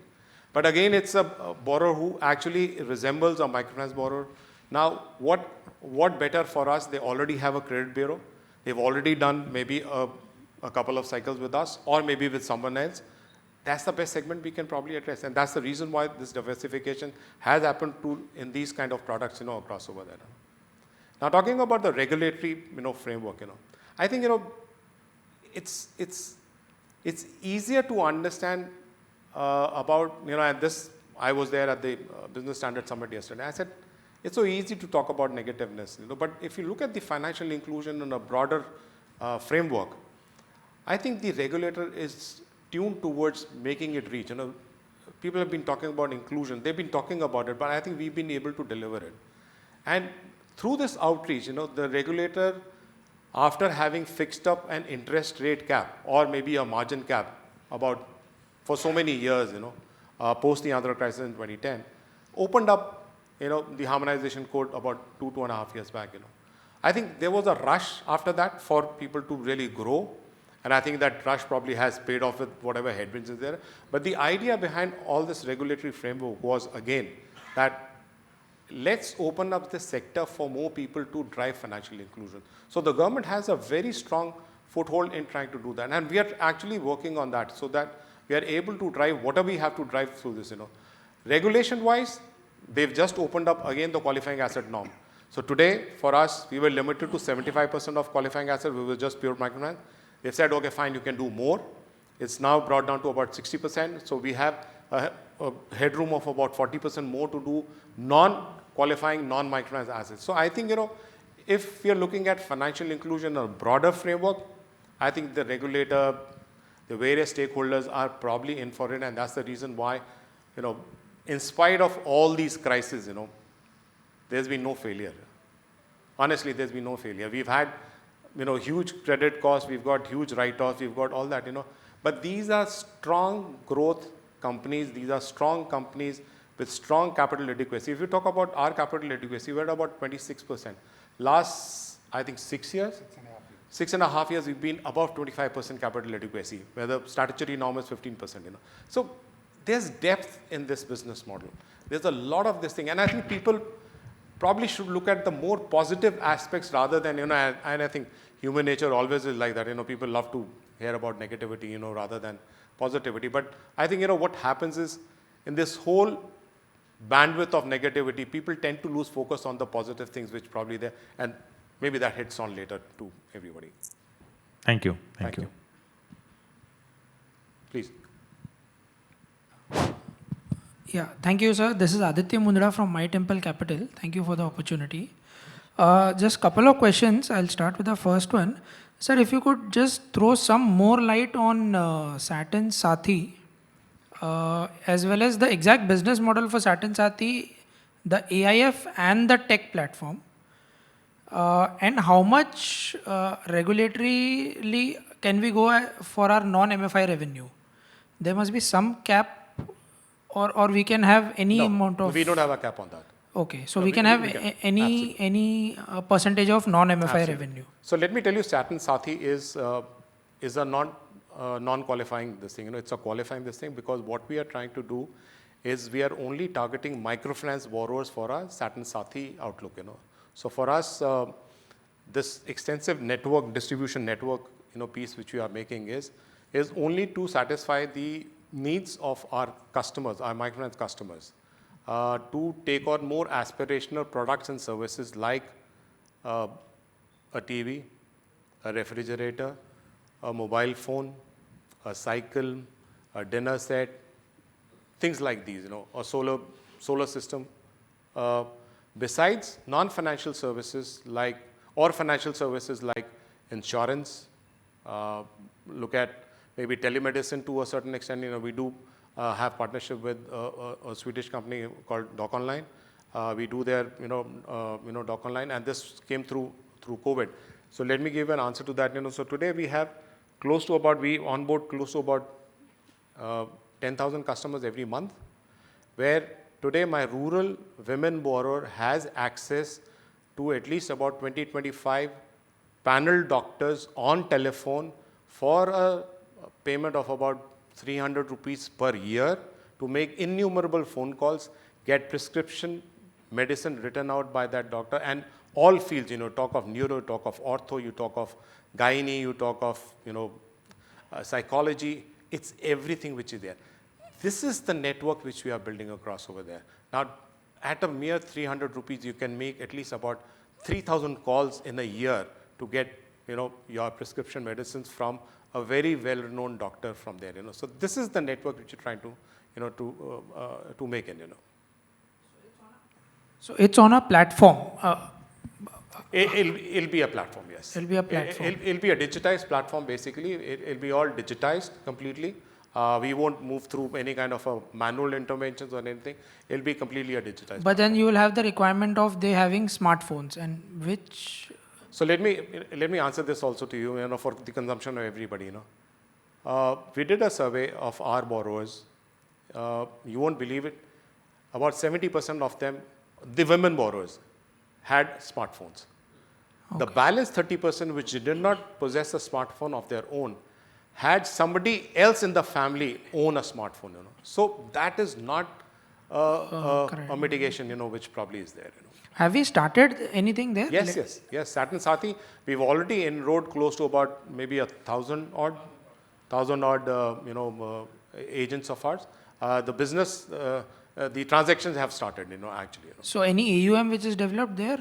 But again, it's a borrower who actually resembles a microfinance borrower. Now, what better for us? They already have a credit bureau. They've already done maybe a couple of cycles with us, or maybe with someone else. That's the best segment we can probably address. And that's the reason why this diversification has happened in these kind of products, across over there. Now, talking about the regulatory, framework, I think, it's easier to understand about, and this, I was there at the Business Standard Summit yesterday. I said, it's so easy to talk about negativeness, but if you look at the financial inclusion in a broader framework, I think the regulator is tuned towards making it reach. People have been talking about inclusion. They've been talking about it, but I think we've been able to deliver it. And through this outreach, the regulator, after having fixed up an interest rate cap or maybe a margin cap for so many years, post the Andhra crisis in 2010, opened up, the harmonization code about 2.5 years back, I think there was a rush after that for people to really grow. And I think that rush probably has paid off with whatever headwinds is there. But the idea behind all this regulatory framework was, again, that let's open up the sector for more people to drive financial inclusion. So the government has a very strong foothold in trying to do that. And we are actually working on that so that we are able to drive whatever we have to drive through this. Regulation-wise, they've just opened up, again, the qualifying asset norm. So today, for us, we were limited to 75% of qualifying assets. We were just pure microfinance. They said, okay, fine, you can do more. It's now brought down to about 60%. So we have a headroom of about 40% more to do non-qualifying, non-microfinance assets. So I think, if we are looking at financial inclusion or broader framework, I think the regulator, the various stakeholders are probably in for it, and that's the reason why, in spite of all these crises, there's been no failure. Honestly, there's been no failure. We've had, huge credit costs, we've got huge write-offs, we've got all that, But these are strong growth companies. These are strong companies with strong capital adequacy. If you talk about our capital adequacy, we're at about 26%. Last, I think, 6 years? 6.5 years, we've been above 25% capital adequacy, where the statutory norm is 15%. So there's depth in this business model. There's a lot of this thing, and I think people probably should look at the more positive aspects rather than, and I think human nature always is like that. People love to hear about negativity, rather than positivity. But I think, what happens is, in this whole bandwidth of negativity, people tend to lose focus on the positive things which probably there, and maybe that hits on later to everybody. Thank you. Thank you. Please. Yeah, thank you, sir. This is Aditya Mundra from My Temple Capital. Thank you for the opportunity. Just couple of questions. I'll start with the first one. Sir, if you could just throw some more light on Satin Sathi, as well as the exact business model for Satin Sathi, the AIF and the tech platform, and how much regulatorily can we go for our non-MFI revenue? There must be some cap, or we can have any amount of... We don't have a cap on that. Okay, so we can have any percentage of non-MFI revenue. So let me tell you, Satin Sathi is a non-qualifying this thing. It's a qualifying this thing, because what we are trying to do is we are only targeting microfinance borrowers for our Satin Sathi outlook. So for us, this extensive network, distribution network, piece which we are making is only to satisfy the needs of our customers, our microfinance customers, to take on more aspirational products and services like a TV, a refrigerator, a mobile phone, a cycle, a dinner set, things like these, a solar system. Besides non-financial services or financial services like insurance, look at maybe telemedicine to a certain extent. We do have partnership with a Swedish company called Doc Online. We do their, Doc Online, and this came through COVID. So let me give an answer to that. So today we have we onboard close to about 10,000 customers every month, where today my rural women borrower has access to at least about 20-25 panel doctors on telephone for a payment of about 300 rupees per year to make innumerable phone calls, get prescription medicine written out by that doctor, and all fields, talk of neuro, talk of ortho, you talk of gynae, you talk of, psychology. It's everything which is there. This is the network which we are building across over there. Now, at a mere 300 rupees, you can make at least about 3,000 calls in a year to get, your prescription medicines from a very well-known doctor from there. So this is the network which you're trying to, to make it. So it's on a platform. It'll be a platform, yes. It'll be a platform. It'll be a digitized platform, basically. It'll be all digitized completely. We won't move through any kind of a manual interventions or anything. It'll be completely a digitized. But then you will have the requirement of they having smartphones, and which... So let me answer this also to you, for the consumption of everybody. We did a survey of our borrowers. You won't believe it. About 70% of them, the women borrowers, had smartphones. Okay. The balance 30%, which did not possess a smartphone of their own, had somebody else in the family own a smartphone. So that is not a mitigation, which probably is there. Have we started anything there? Yes. Satin Sathi, we've already enrolled close to about maybe 1,000 odd, agents of ours. The business, the transactions have started, actually. So any AUM which is developed there,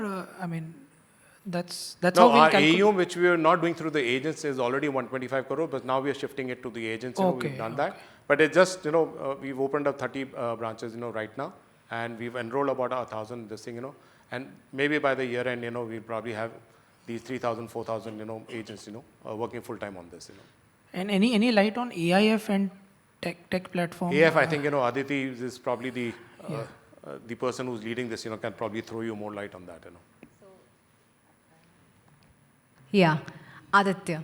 that's no, how we'll our calculate. AUM, which we are not doing through the agents, is already 125 crore, but now we are shifting it to the agents. Okay, we've done that. But it just, we've opened up 30 branches, right now, and we've enrolled about 1,000 this thing, and maybe by the year end, we'll probably have these 3,000, 4,000, agents, working full time on this, And any light on AIF and tech platform? AF, I think, Aditi is probably the person who's leading this, can probably throw you more light on that, Yeah, Aditya.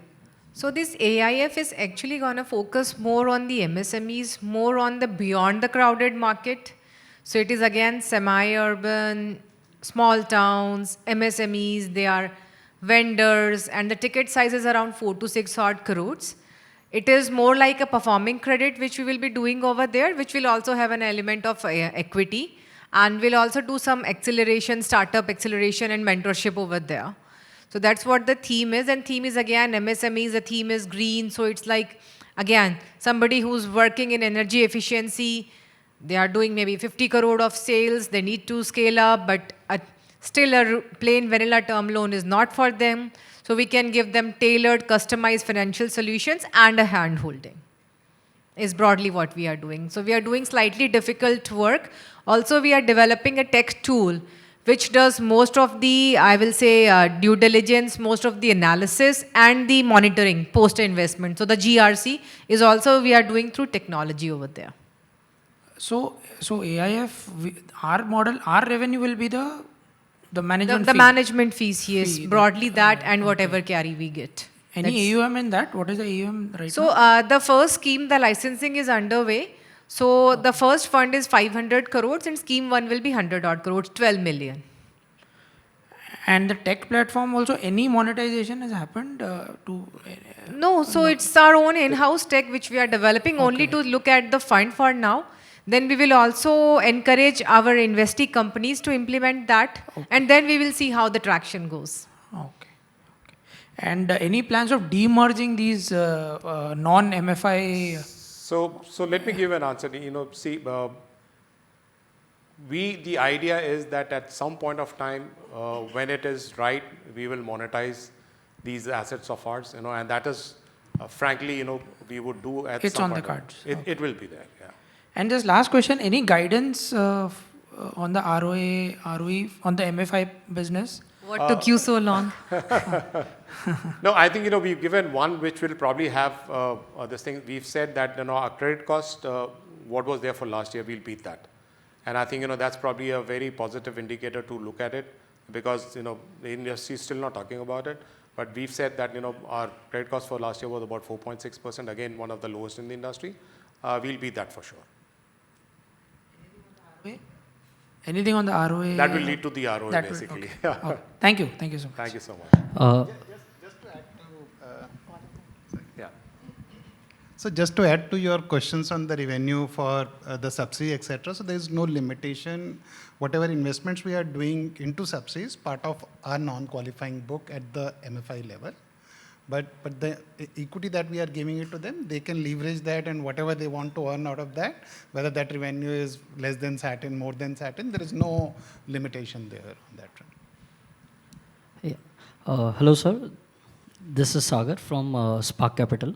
So this AIF is actually going to focus more on the MSMEs, more on the beyond the crowded market. So it is again semi-urban, small towns, MSMEs, they are vendors, and the ticket size is around 4 to 6 odd crores. It is more like a performing credit which we will be doing over there, which will also have an element of equity, and we'll also do some acceleration, startup acceleration and mentorship over there. So that's what the theme is, and theme is again MSMEs, the theme is green, so it's like, again, somebody who's working in energy efficiency, they are doing maybe 50 crore of sales, they need to scale up, but still a plain vanilla term loan is not for them. So we can give them tailored, customized financial solutions and a hand-holding is broadly what we are doing. So we are doing slightly difficult work. Also, we are developing a tech tool which does most of the, I will say, due diligence, most of the analysis and the monitoring post-investment. So the GRC is also we are doing through technology over there. So AIF, our model, our revenue will be the management the fee. Management fees, yes, broadly that and whatever carry we get. Any AUM in that? What is the AUM right so, now? the first scheme, the licensing is underway. So, the first fund is 500 crores and scheme 1 will be 100 odd crores, 12 million. And the tech platform also, any monetization has happened No, so it's our own in-house tech which we are developing only to look at the fund for now. Then we will also encourage our investee companies to implement that, and then we will see how the traction goes. Okay. And any plans of demerging these non-MFI? So let me give an answer. See, the idea is that at some point of time, when it is right, we will monetize these assets of ours, and that is, frankly, we would do at It's some on point the cards. It will be there, yeah. And just last question, any guidance on the ROE on the MFI business? What took you so long? No, I think, we've given one which will probably have this thing. We've said that, our credit cost, what was there for last year, we'll beat that. And I think, that's probably a very positive indicator to look at it because, the industry is still not talking about it. But we've said that, our credit cost for last year was about 4.6%, again, one of the lowest in the industry. We'll beat that for sure. Anything on the ROA? That will lead to the ROA, basically. Okay. Okay. Thank you so much. Thank you so much. Just to add to, so just to add to your questions on the revenue for the subsidy, etc. So there is no limitation. Whatever investments we are doing into subsidies, part of our non-qualifying book at the MFI level. But the equity that we are giving it to them, they can leverage that and whatever they want to earn out of that, whether that revenue is less than Satin, more than Satin, there is no limitation there on that front. Yeah. Hello, sir. This is Sagar from Spark Capital.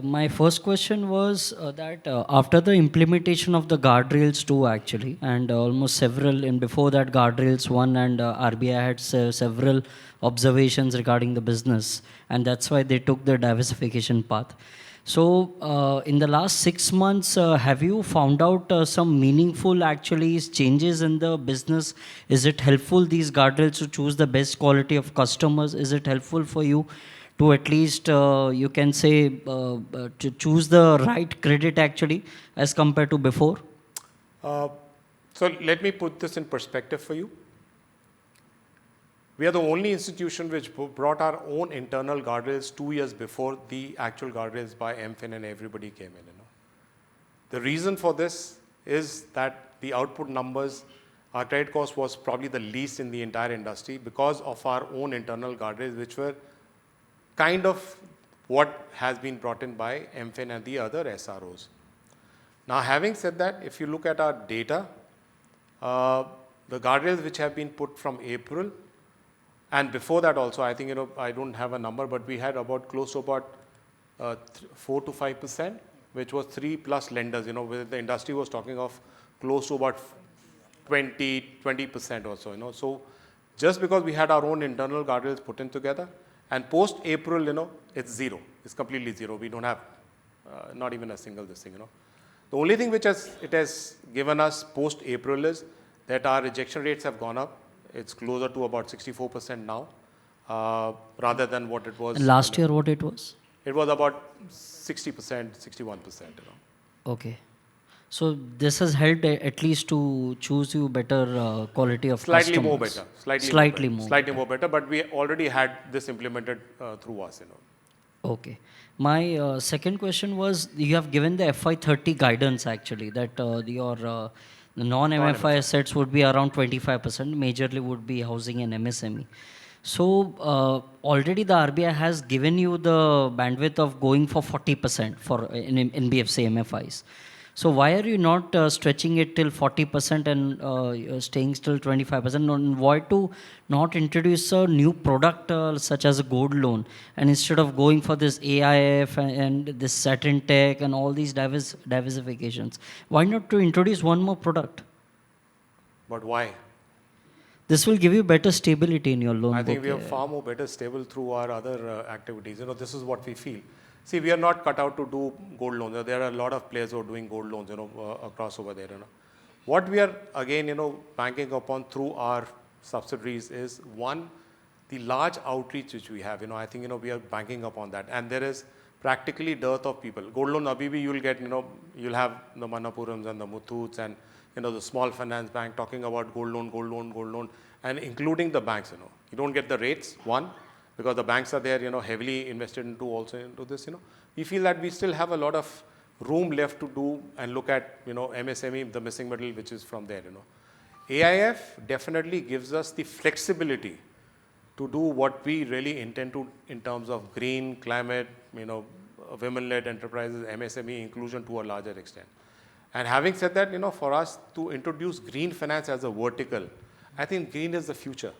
My first question was that after the implementation of the guardrails 2 actually, and almost several, and before that guardrails 1 and RBI had several observations regarding the business, and that's why they took the diversification path. So in the last 6 months, have you found out some meaningful actually changes in the business? Is it helpful, these guardrails, to choose the best quality of customers? Is it helpful for you to at least, you can say, to choose the right credit actually as compared to before? So let me put this in perspective for you. We are the only institution which brought our own internal guardrails 2 years before the actual guardrails by MFIN and everybody came in. The reason for this is that the output numbers, our credit cost was probably the least in the entire industry because of our own internal guardrails, which were kind of what has been brought in by MFIN and the other SROs. Now, having said that, if you look at our data, the guardrails which have been put from April, and before that also, I think, I don't have a number, but we had about close to about 4 to 5% which was 3+ lenders, where the industry was talking of close to about 20% or so, So just because we had our own internal guardrails put in together, and post-April, it's zero. It's completely zero. We don't have not even a single this thing, The only thing which it has given us post-April is that our rejection rates have gone up. It's closer to about 64% now, rather than what it was. And last year, what it was? It was about 60%, 61%, Okay. So this has helped at least to choose you better quality of Slightly customers. more better. Slightly more better, but we already had this implemented through us, Okay. My second question was, you have given the FY30 guidance actually, that your non-MFI assets would be around 25%, majorly would be housing and MSME. So already the RBI has given you the bandwidth of going for 40% for in NBFC MFIs. So why are you not stretching it till 40% and staying still 25%? And why to not introduce a new product such as a gold loan, and instead of going for this AIF and this Satin Tech and all these diversifications, why not to introduce one more product? But why? This will give you better stability in your loan book. I think we are far more better stable through our other activities. This is what we feel. See, we are not cut out to do gold loans. There are a lot of players who are doing gold loans, across over there. What we are again, banking upon through our subsidiaries is, one, the large outreach which we have. I think we are banking upon that, and there is practically dearth of people. Gold loan, Abhibi, you will get, you'll have the Manapurams and the Muthuts and the small finance bank talking about gold loan, and including the banks. You don't get the rates, one, because the banks are there, heavily invested into this. We feel that we still have a lot of room left to do and look at, MSME, the missing middle, which is from there. AIF definitely gives us the flexibility to do what we really intend to in terms of green, climate, women-led enterprises, MSME inclusion to a larger extent. And having said that, for us to introduce green finance as a vertical, I think green is the future.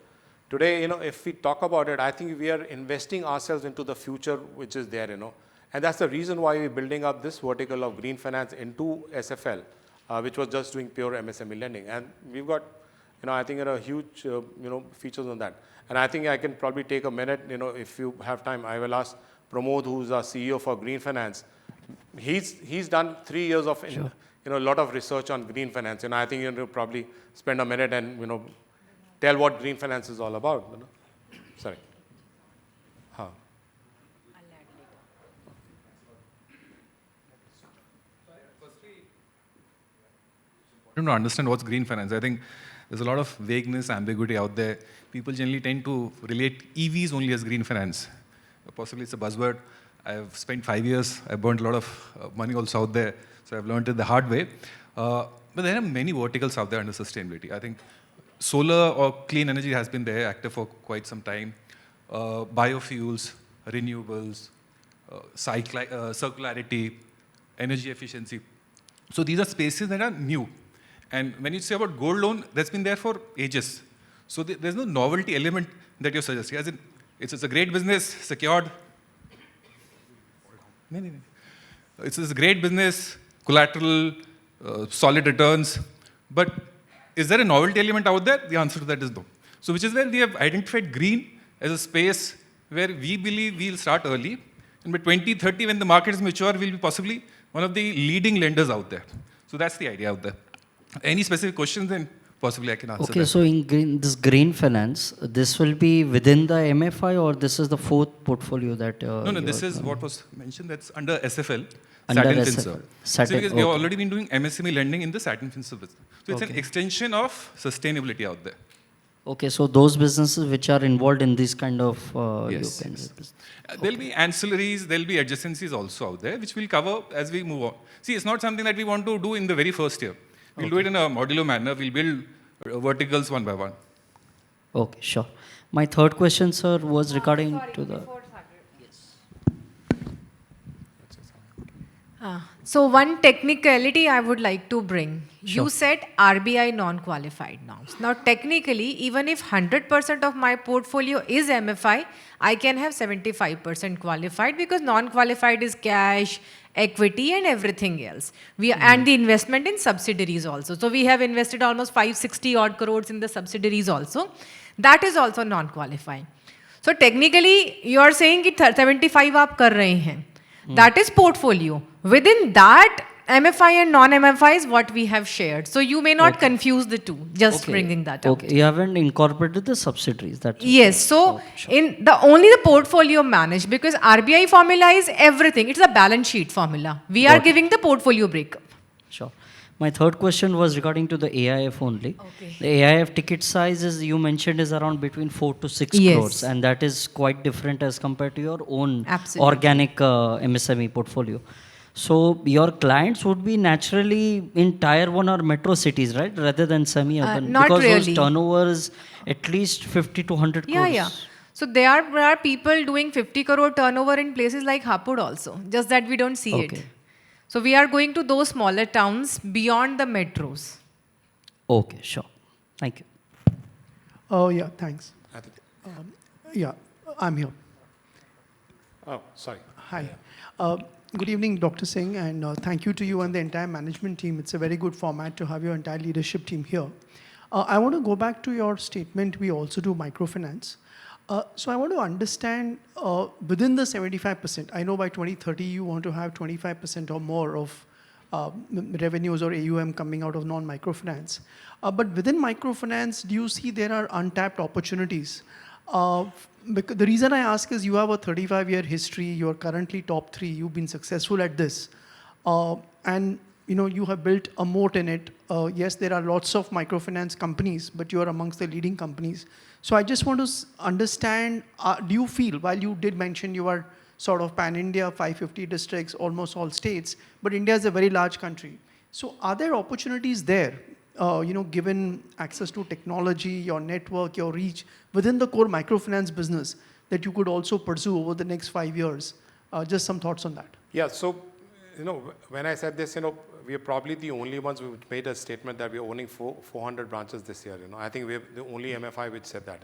Today, if we talk about it, I think we are investing ourselves into the future which is there, And that's the reason why we're building up this vertical of green finance into SFL, which was just doing pure MSME lending. And we've got, I think, a huge, features on that. And I think I can probably take a minute, if you have time, I will ask Pramod, who's our CEO for Green Finance. He's done 3 years of, a lot of research on green finance. I think you'll probably spend a minute and, tell what green finance is all about. Sorry. Huh. To understand what's green finance. I think there's a lot of vagueness, ambiguity out there. People generally tend to relate EVs only as green finance. Possibly it's a buzzword. I've spent 5 years. I burnt a lot of money also out there. So I've learned it the hard way. But there are many verticals out there under sustainability. I think solar or clean energy has been there, active for quite some time. Biofuels, renewables, circularity, energy efficiency. So these are spaces that are new. And when you say about gold loan, that's been there for ages. So there's no novelty element that you're suggesting. As in, it's a great business, secured. It's a great business, collateral, solid returns. But is there a novelty element out there? The answer to that is no. So which is where we have identified green as a space where we believe we'll start early. And by 2030, when the market is mature, we'll be possibly one of the leading lenders out there. So that's the idea out there. Any specific questions, then possibly I can answer that. Okay, so in this green finance, this will be within the MFI, or this is the fourth portfolio that No, this is what was mentioned. That's under SFL, under Satin SFL. Finserv. Satin, Because we have already been doing MSME lending in the Satin Finserv business. So it's an extension of sustainability out there. Okay, so those businesses which are involved in this kind of Yes. There'll be ancillaries, there'll be adjacencies also out there, which we'll cover as we move on. See, it's not something that we want to do in the very first year. We'll do it in a modular manner. We'll build verticals one by one. Okay, sure. My third question, sir, was regarding to the... So one technicality I would like to bring. Sure. You said RBI non-qualified norms. Now technically, even if 100% of my portfolio is MFI, I can have 75% qualified because non-qualified is cash, equity and everything else. And the investment in subsidiaries also. So we have invested almost 560 odd crores in the subsidiaries also. That is also non-qualifying. So technically, you are saying that 75 आप कर रहे हैं. That is portfolio. Within that, MFI and non-MFI is what we have shared. So you may not confuse the two. Just bringing that up. Okay, you haven't incorporated the subsidiaries. That's Yes. So in the only the portfolio managed because RBI formula is everything. It's a balance sheet formula. We are giving the portfolio breakup. Sure. My third question was regarding to the AIF only. Okay. The AIF ticket size, is you mentioned, is around between 4 to 6 Yes. crores, and that is quite different as compared to your own Absolutely. organic MSME portfolio. So your clients would be naturally in tier 1 or metro cities, right, rather than semi-urban? Not because really. those turnovers at least 50 to 100 crores. Yeah. So there are people doing 50 crore turnover in places like Hapur also. Just that we don't see it. So we are going to those smaller towns beyond the metros. Okay, sure. Thank you. Oh, yeah, thanks. Yeah, I'm here. Oh, sorry. Hi. Good evening, Dr. Singh, and thank you to you and the entire management team. It's a very good format to have your entire leadership team here. I want to go back to your statement, we also do microfinance. So I want to understand within the 75%, I know by 2030 you want to have 25% or more of revenues or AUM coming out of non-microfinance. But within microfinance, do you see there are untapped opportunities? Because the reason I ask is you have a 35-year history, you're currently top 3, you've been successful at this. And you have built a moat in it. Yes, there are lots of microfinance companies, but you are amongst the leading companies. So I just want to understand, do you feel, while you did mention you are sort of pan-India, 550 districts, almost all states, but India is a very large country. So are there opportunities there, given access to technology, your network, your reach, within the core microfinance business that you could also pursue over the next 5 years? Just some thoughts on that. Yeah, so, when I said this, we are probably the only ones who made a statement that we are owning 400 branches this year. I think we're the only MFI which said that.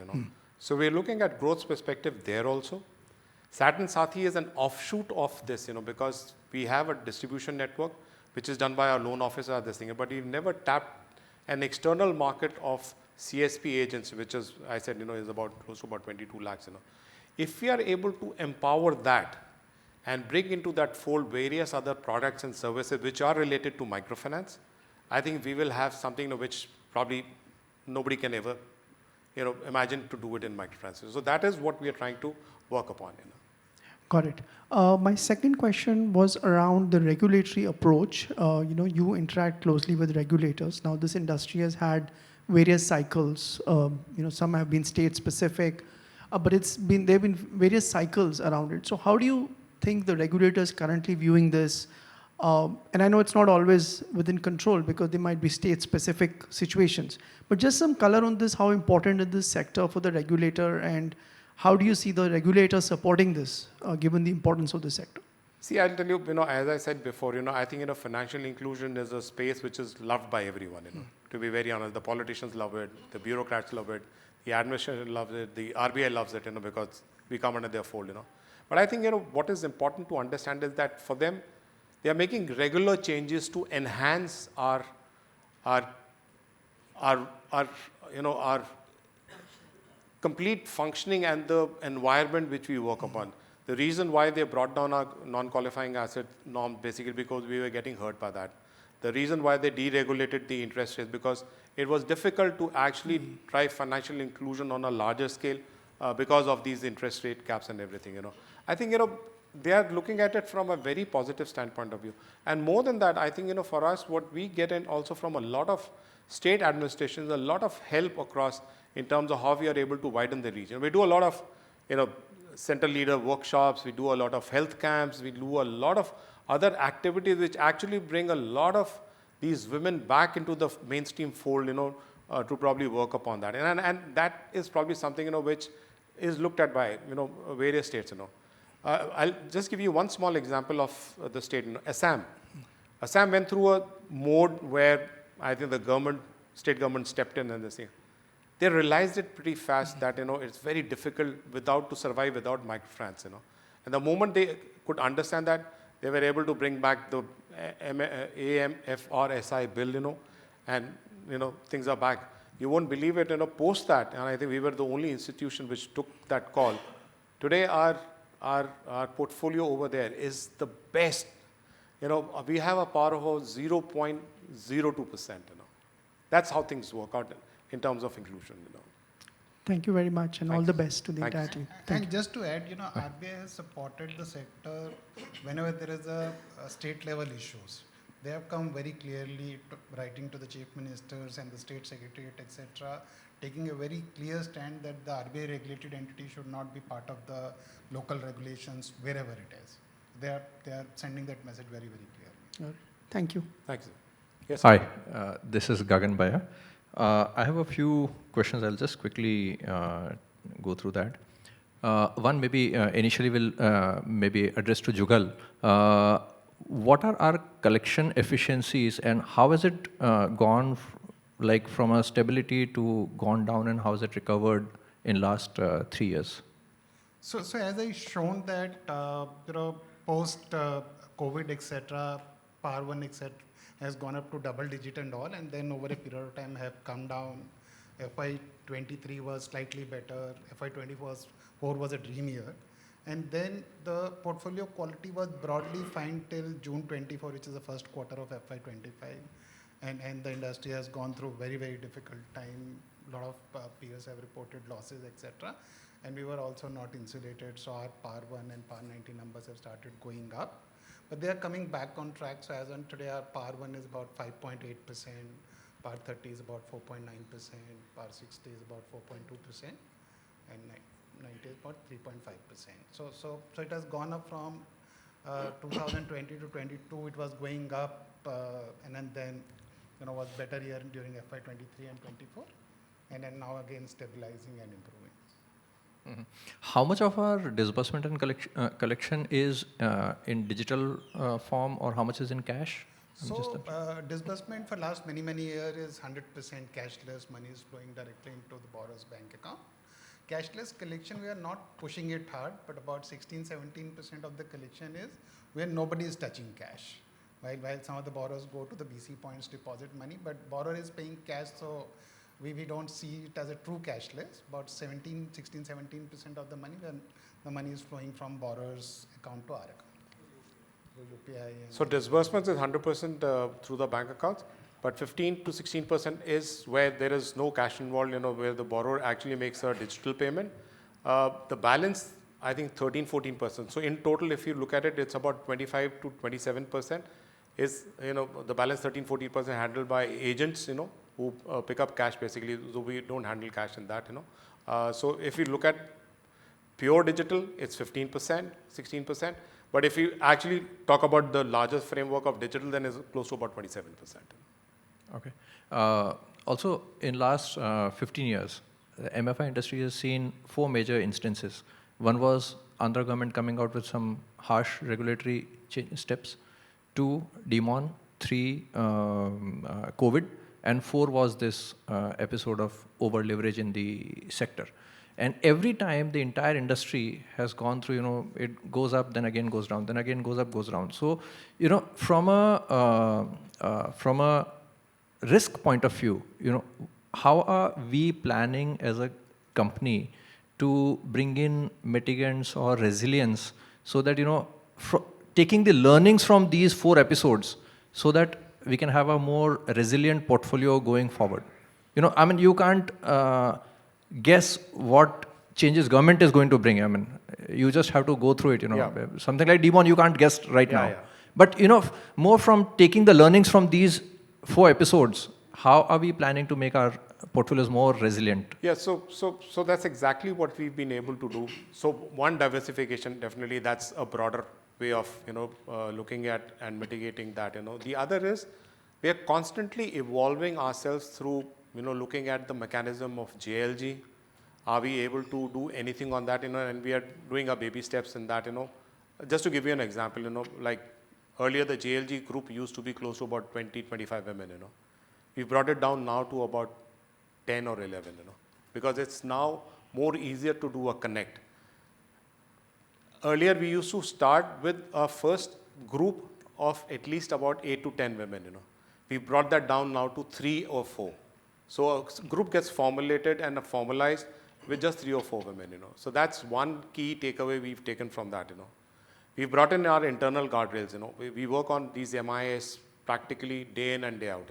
So we're looking at growth perspective there also. Satin Sathi is an offshoot of this, because we have a distribution network which is done by our loan officer, this thing, but we've never tapped an external market of CSP agents, which is, I said, is about close to about 22 lakhs. If we are able to empower that and bring into that fold various other products and services which are related to microfinance, I think we will have something which probably nobody can ever, imagine to do it in microfinance. So that is what we are trying to work upon. Got it. My second question was around the regulatory approach. You interact closely with regulators. Now, this industry has had various cycles. Some have been state-specific, but there have been various cycles around it. So how do you think the regulators currently viewing this? And I know it's not always within control because there might be state-specific situations. But just some color on this, how important is this sector for the regulator, and how do you see the regulator supporting this, given the importance of the sector? See, I'll tell you, as I said before, I think, financial inclusion is a space which is loved by everyone, to be very honest. The politicians love it, the bureaucrats love it, the administration loves it, the RBI loves it, because we come under their fold, But I think, what is important to understand is that for them, they are making regular changes to enhance our complete functioning and the environment which we work upon. The reason why they brought down our non-qualifying asset norm basically because we were getting hurt by that. The reason why they deregulated the interest rates because it was difficult to actually drive financial inclusion on a larger scale because of these interest rate caps and everything. I think they are looking at it from a very positive standpoint of view. And more than that, I think for us, what we get in also from a lot of state administrations, a lot of help across in terms of how we are able to widen the region. We do a lot of center leader workshops, we do a lot of health camps, we do a lot of other activities which actually bring a lot of these women back into the mainstream fold, to probably work upon that. And that is probably something, which is looked at by, various states, I'll just give you one small example of the state, Assam. Assam went through a mode where I think the state government stepped in and they realized it pretty fast that, it's very difficult to survive without microfinance, And the moment they could understand that, they were able to bring back the AMFRSI bill, and, things are back. You won't believe it, post that, and I think we were the only institution which took that call. Today, our portfolio over there is the best. We have a power of 0.02%, That's how things work out in terms of inclusion, Thank you very much, and all Thanks. the best to the Thanks. entire team. And just to add, RBI has supported the sector whenever there is a state level issues. They have come very clearly writing to the chief ministers and the state secretariat, etc., taking a very clear stand that the RBI regulated entity should not be part of the local regulations wherever it is. They are sending that message very, very clearly. Thank you. Thanks. Yes. Hi, this is Gagan Baya. I have a few questions. I'll just quickly go through that. One maybe initially will maybe address to Jugal. What are our collection efficiencies and how has it gone like from a stability to gone down, and how has it recovered in last 3 years? So as I shown that, post COVID, etc., PAR 1, etc., has gone up to double digit and all, and then over a period of time have come down. FY23 was slightly better. FY24 was a dream year. And then the portfolio quality was broadly fine till June 24, which is the first quarter of FY25. And the industry has gone through very, very difficult time. A lot of peers have reported losses, etc. And we were also not insulated. So our PAR 1 and PAR 90 numbers have started going up. But they are coming back on track. So as on today, our PAR 1 is about 5.8%, PAR 30 is about 4.9%, PAR 60 is about 4.2%, and 90 is about 3.5%. So it has gone up from 2020 to 22. It was going up, and then was better year during FY23 and 24, and then now again stabilizing and improving. Mm-hmm. How much of our disbursement and collection is in digital form, or how much is in cash? So disbursement for last many years is 100% cashless. Money is flowing directly into the borrower's bank account. Cashless collection, we are not pushing it hard, but about 16-17% of the collection is where nobody is touching cash. While some of the borrowers go to the BC points, deposit money, but borrower is paying cash, so we don't see it as a true cashless. About 16-17% of the money, when the money is flowing from borrower's account to our account. So disbursements is 100% through the bank accounts, but 15 to 16% is where there is no cash involved, where the borrower actually makes a digital payment. The balance, I think 13-14%. So in total, if you look at it, it's about 25 to 27% is, the balance 13-14% handled by agents, who pick up cash basically. So we don't handle cash in that, So if you look at pure digital, it's 15%, 16%. But if you actually talk about the largest framework of digital, then it's close to about 27%. Okay. Also, in last 15 years, the MFI industry has seen 4 major instances. One was Andhra government coming out with some harsh regulatory steps. 2, demon. 3, COVID. And 4 was this episode of over leverage in the sector. And every time the entire industry has gone through, it goes up, then again goes down, then again goes up, goes down. So, from a risk point of view, how are we planning as a company to bring in mitigants or resilience so that, taking the learnings from these 4 episodes so that we can have a more resilient portfolio going forward? You can't guess what changes government is going to bring. You just have to go through it, Yeah. Something like demon, you can't guess right now. Yeah. But, more from taking the learnings from these 4 episodes, how are we planning to make our portfolios more resilient? Yeah, so that's exactly what we've been able to do. So one, diversification, definitely that's a broader way of, looking at and mitigating that, The other is we are constantly evolving ourselves through, looking at the mechanism of JLG. Are we able to do anything on that, and we are doing our baby steps in that, Just to give you an example, like Earlier, the JLG group used to be close to about 20, 25 women, We brought it down now to about 10 or 11, because it's now more easier to do a connect. Earlier, we used to start with a first group of at least about 8 to 10 women, We brought that down now to 3 or 4. So a group gets formulated and formalized with just 3 or 4 women, So that's one key takeaway we've taken from that, We've brought in our internal guardrails, We work on these MIS practically day in and day out,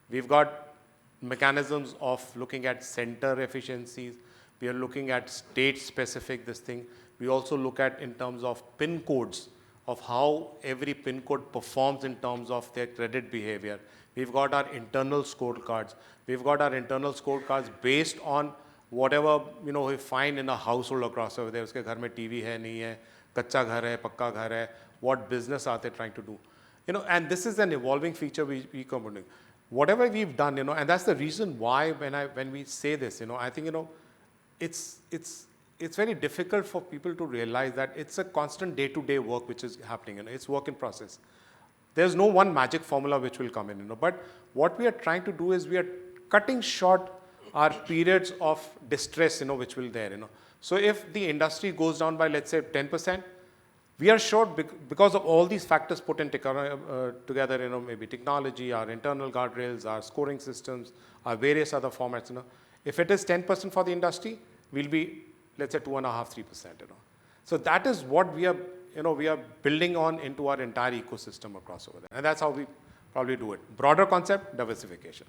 We've got mechanisms of looking at center efficiencies. We are looking at state-specific this thing. We also look at in terms of PIN codes of how every PIN code performs in terms of their credit behavior. We've got our internal scorecards. We've got our internal scorecards based on whatever we find in a household across over there. Uske ghar mein TV hai, nahi hai, kacha ghar hai, pakka ghar hai, what business are they trying to do? And this is an evolving feature we come to. Whatever we've done, and that's the reason why when we say this, I think, it's very difficult for people to realize that it's a constant day-to-day work which is happening, it's work in process. There's no one magic formula which will come in, but what we are trying to do is we are cutting short our periods of distress, which will there, So if the industry goes down by, let's say, 10%, we are sure because of all these factors put in together, maybe technology, our internal guardrails, our scoring systems, our various other formats, If it is 10% for the industry, we'll be, let's say, 2.5%, 3%, So that is what we are, we are building on into our entire ecosystem across over there. And that's how we probably do it. Broader concept, diversification.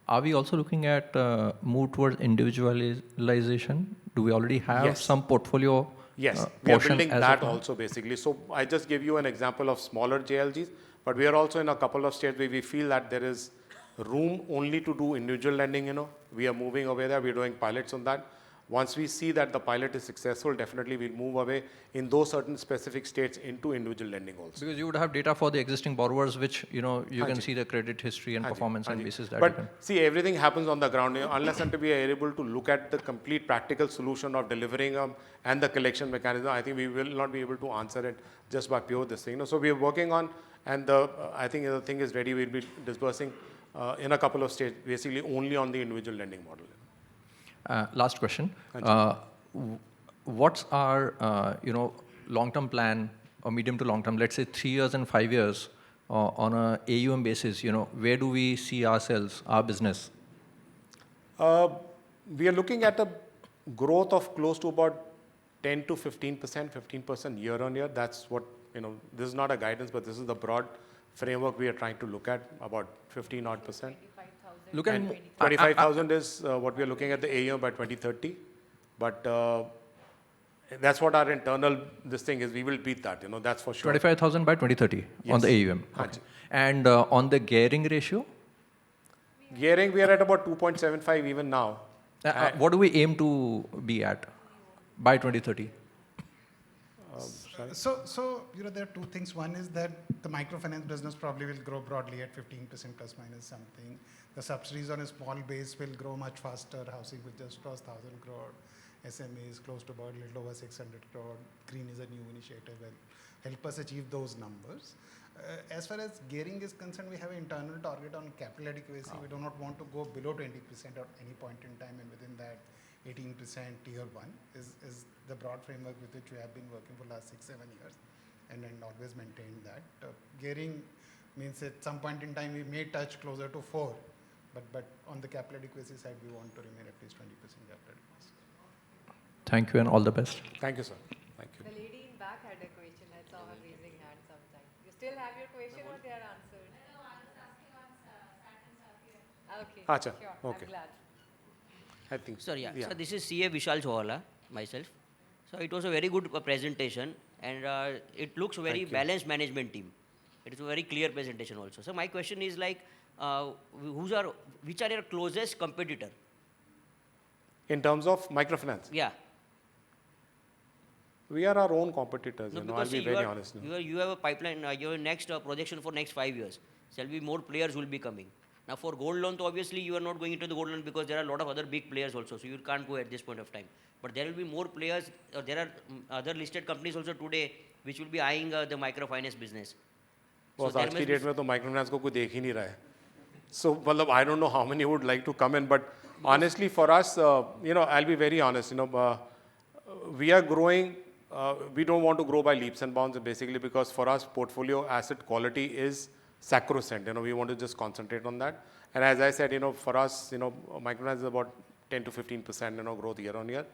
Are we also looking at move towards individualization? Do we already have some portfolio? Yes, we are building that also basically. So I just give you an example of smaller JLGs, but we are also in a couple of states where we feel that there is room only to do individual lending, We are moving away there. We're doing pilots on that. Once we see that the pilot is successful, definitely we'll move away in those certain specific states into individual lending also. Because you would have data for the existing borrowers, which, you can see the credit history and performance and basis that But see, everything happens on the ground. Unless until we are able to look at the complete practical solution of delivering and the collection mechanism, I think we will not be able to answer it just by pure this thing. So we are working on, and I think the thing is ready. We'll be disbursing in a couple of states, basically only on the individual lending model. Last question. What's our, long-term plan or medium to long-term, let's say 3 years and 5 years on a AUM basis, where do we see ourselves, our business? We are looking at a growth of close to about 10 to 15% year on year. That's what, this is not a guidance, but this is the broad framework we are trying to look at, about 15 odd percent. Look at 25,000 is what we are looking at the AUM by 2030. But that's what our internal this thing is. We will beat that, that's for sure. 25,000 by 2030 on the AUM. Okay. And on the gearing ratio? Gearing, we are at about 2.75 even now. What do we aim to be at by 2030? So there are two things. One is that the microfinance business probably will grow broadly at 15% plus minus something. The subsidies on a small base will grow much faster. Housing will just cross 1,000 crore. SME is close to about a little over 600 crore. Green is a new initiative. Will help us achieve those numbers. As far as gearing is concerned, we have an internal target on capital adequacy. We do not want to go below 20% at any point in time, and within that, 18% tier 1 is the broad framework with which we have been working for the last 6-7 years, and always maintained that. Gearing means at some point in time we may touch closer to 4, but on the capital adequacy side, we want to remain at least 20% capital adequacy. Thank you and all the best. Thank you, sir. Thank you. The lady in back had a question. I saw her raising hand sometime. You still have your question or they are answered? No, I was asking on Satin. Okay, Achha, sure. okay. I'm glad. I think so. Yeah. So this is CA Vishal Chawala, myself. So it was a very good presentation, and it looks very balanced management team. It is a very clear presentation also. So my question is like, which are your closest competitor? In terms of microfinance? Yeah. We are our own competitors, No, I'll be very honest. You have a pipeline, your next projection for next 5 years. Shall be more players will be coming. Now for gold loan, so obviously you are not going into the gold loan because there are a lot of other big players also, so you can't go at this point of time. But there will be more players, there are other listed companies also today which will be eyeing the microfinance business. Because आज की date में तो microfinance को कोई देख ही नहीं रहा है. So, मतलब I don't know how many would like to come in, but honestly for us, I'll be very honest, we are growing, we don't want to grow by leaps and bounds basically because for us portfolio asset quality is sacrosanct, we want to just concentrate on that. And as I said, for us, microfinance is about 10 to 15%, growth year on year.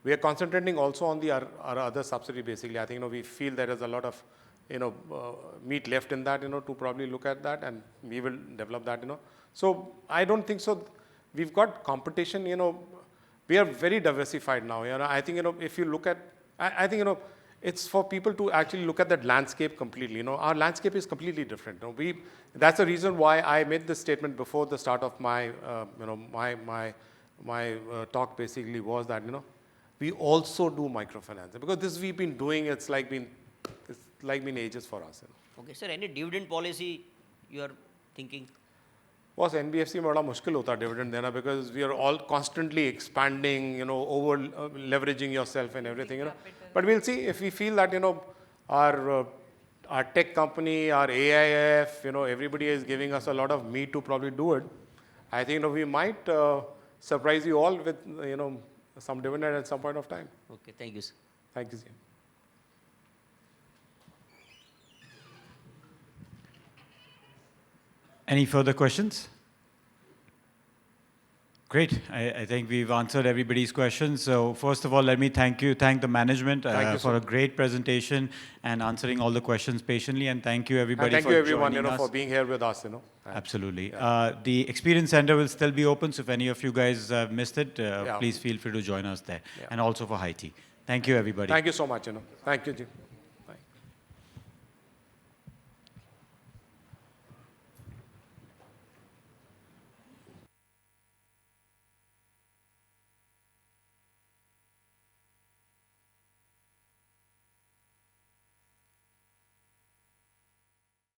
We are concentrating also on our other subsidiary basically. I think, we feel there is a lot of, meat left in that, to probably look at that and we will develop that, So I don't think so. We've got competition, we are very diversified now. I think, if you look at, I think, it's for people to actually look at that landscape completely. Our landscape is completely different. That's the reason why I made this statement before the start of my, my talk basically was that, we also do microfinance because this we've been doing, it's like been ages for us. Okay, sir, any dividend policy you are thinking? Was NBFC में बड़ा मुश्किल होता dividend देना because we are all constantly expanding, over leveraging yourself and everything, But we'll see if we feel that, our tech company, our AIF, everybody is giving us a lot of meat to probably do it. I think, we might surprise you all with, some dividend at some point of time. Okay, thank you, sir. Thank you, sir. Any further questions? Great. I think we've answered everybody's questions. So first of all, let me thank the management for a great presentation and answering all the questions patiently. And thank you everybody and for thank you everyone, joining us. for being here with us, Absolutely. The Experience Center will still be open. So if any of you guys missed it, please feel free to join us there. And also for Haiti. Thank you everybody. Thank you so much, Thank you, Jim.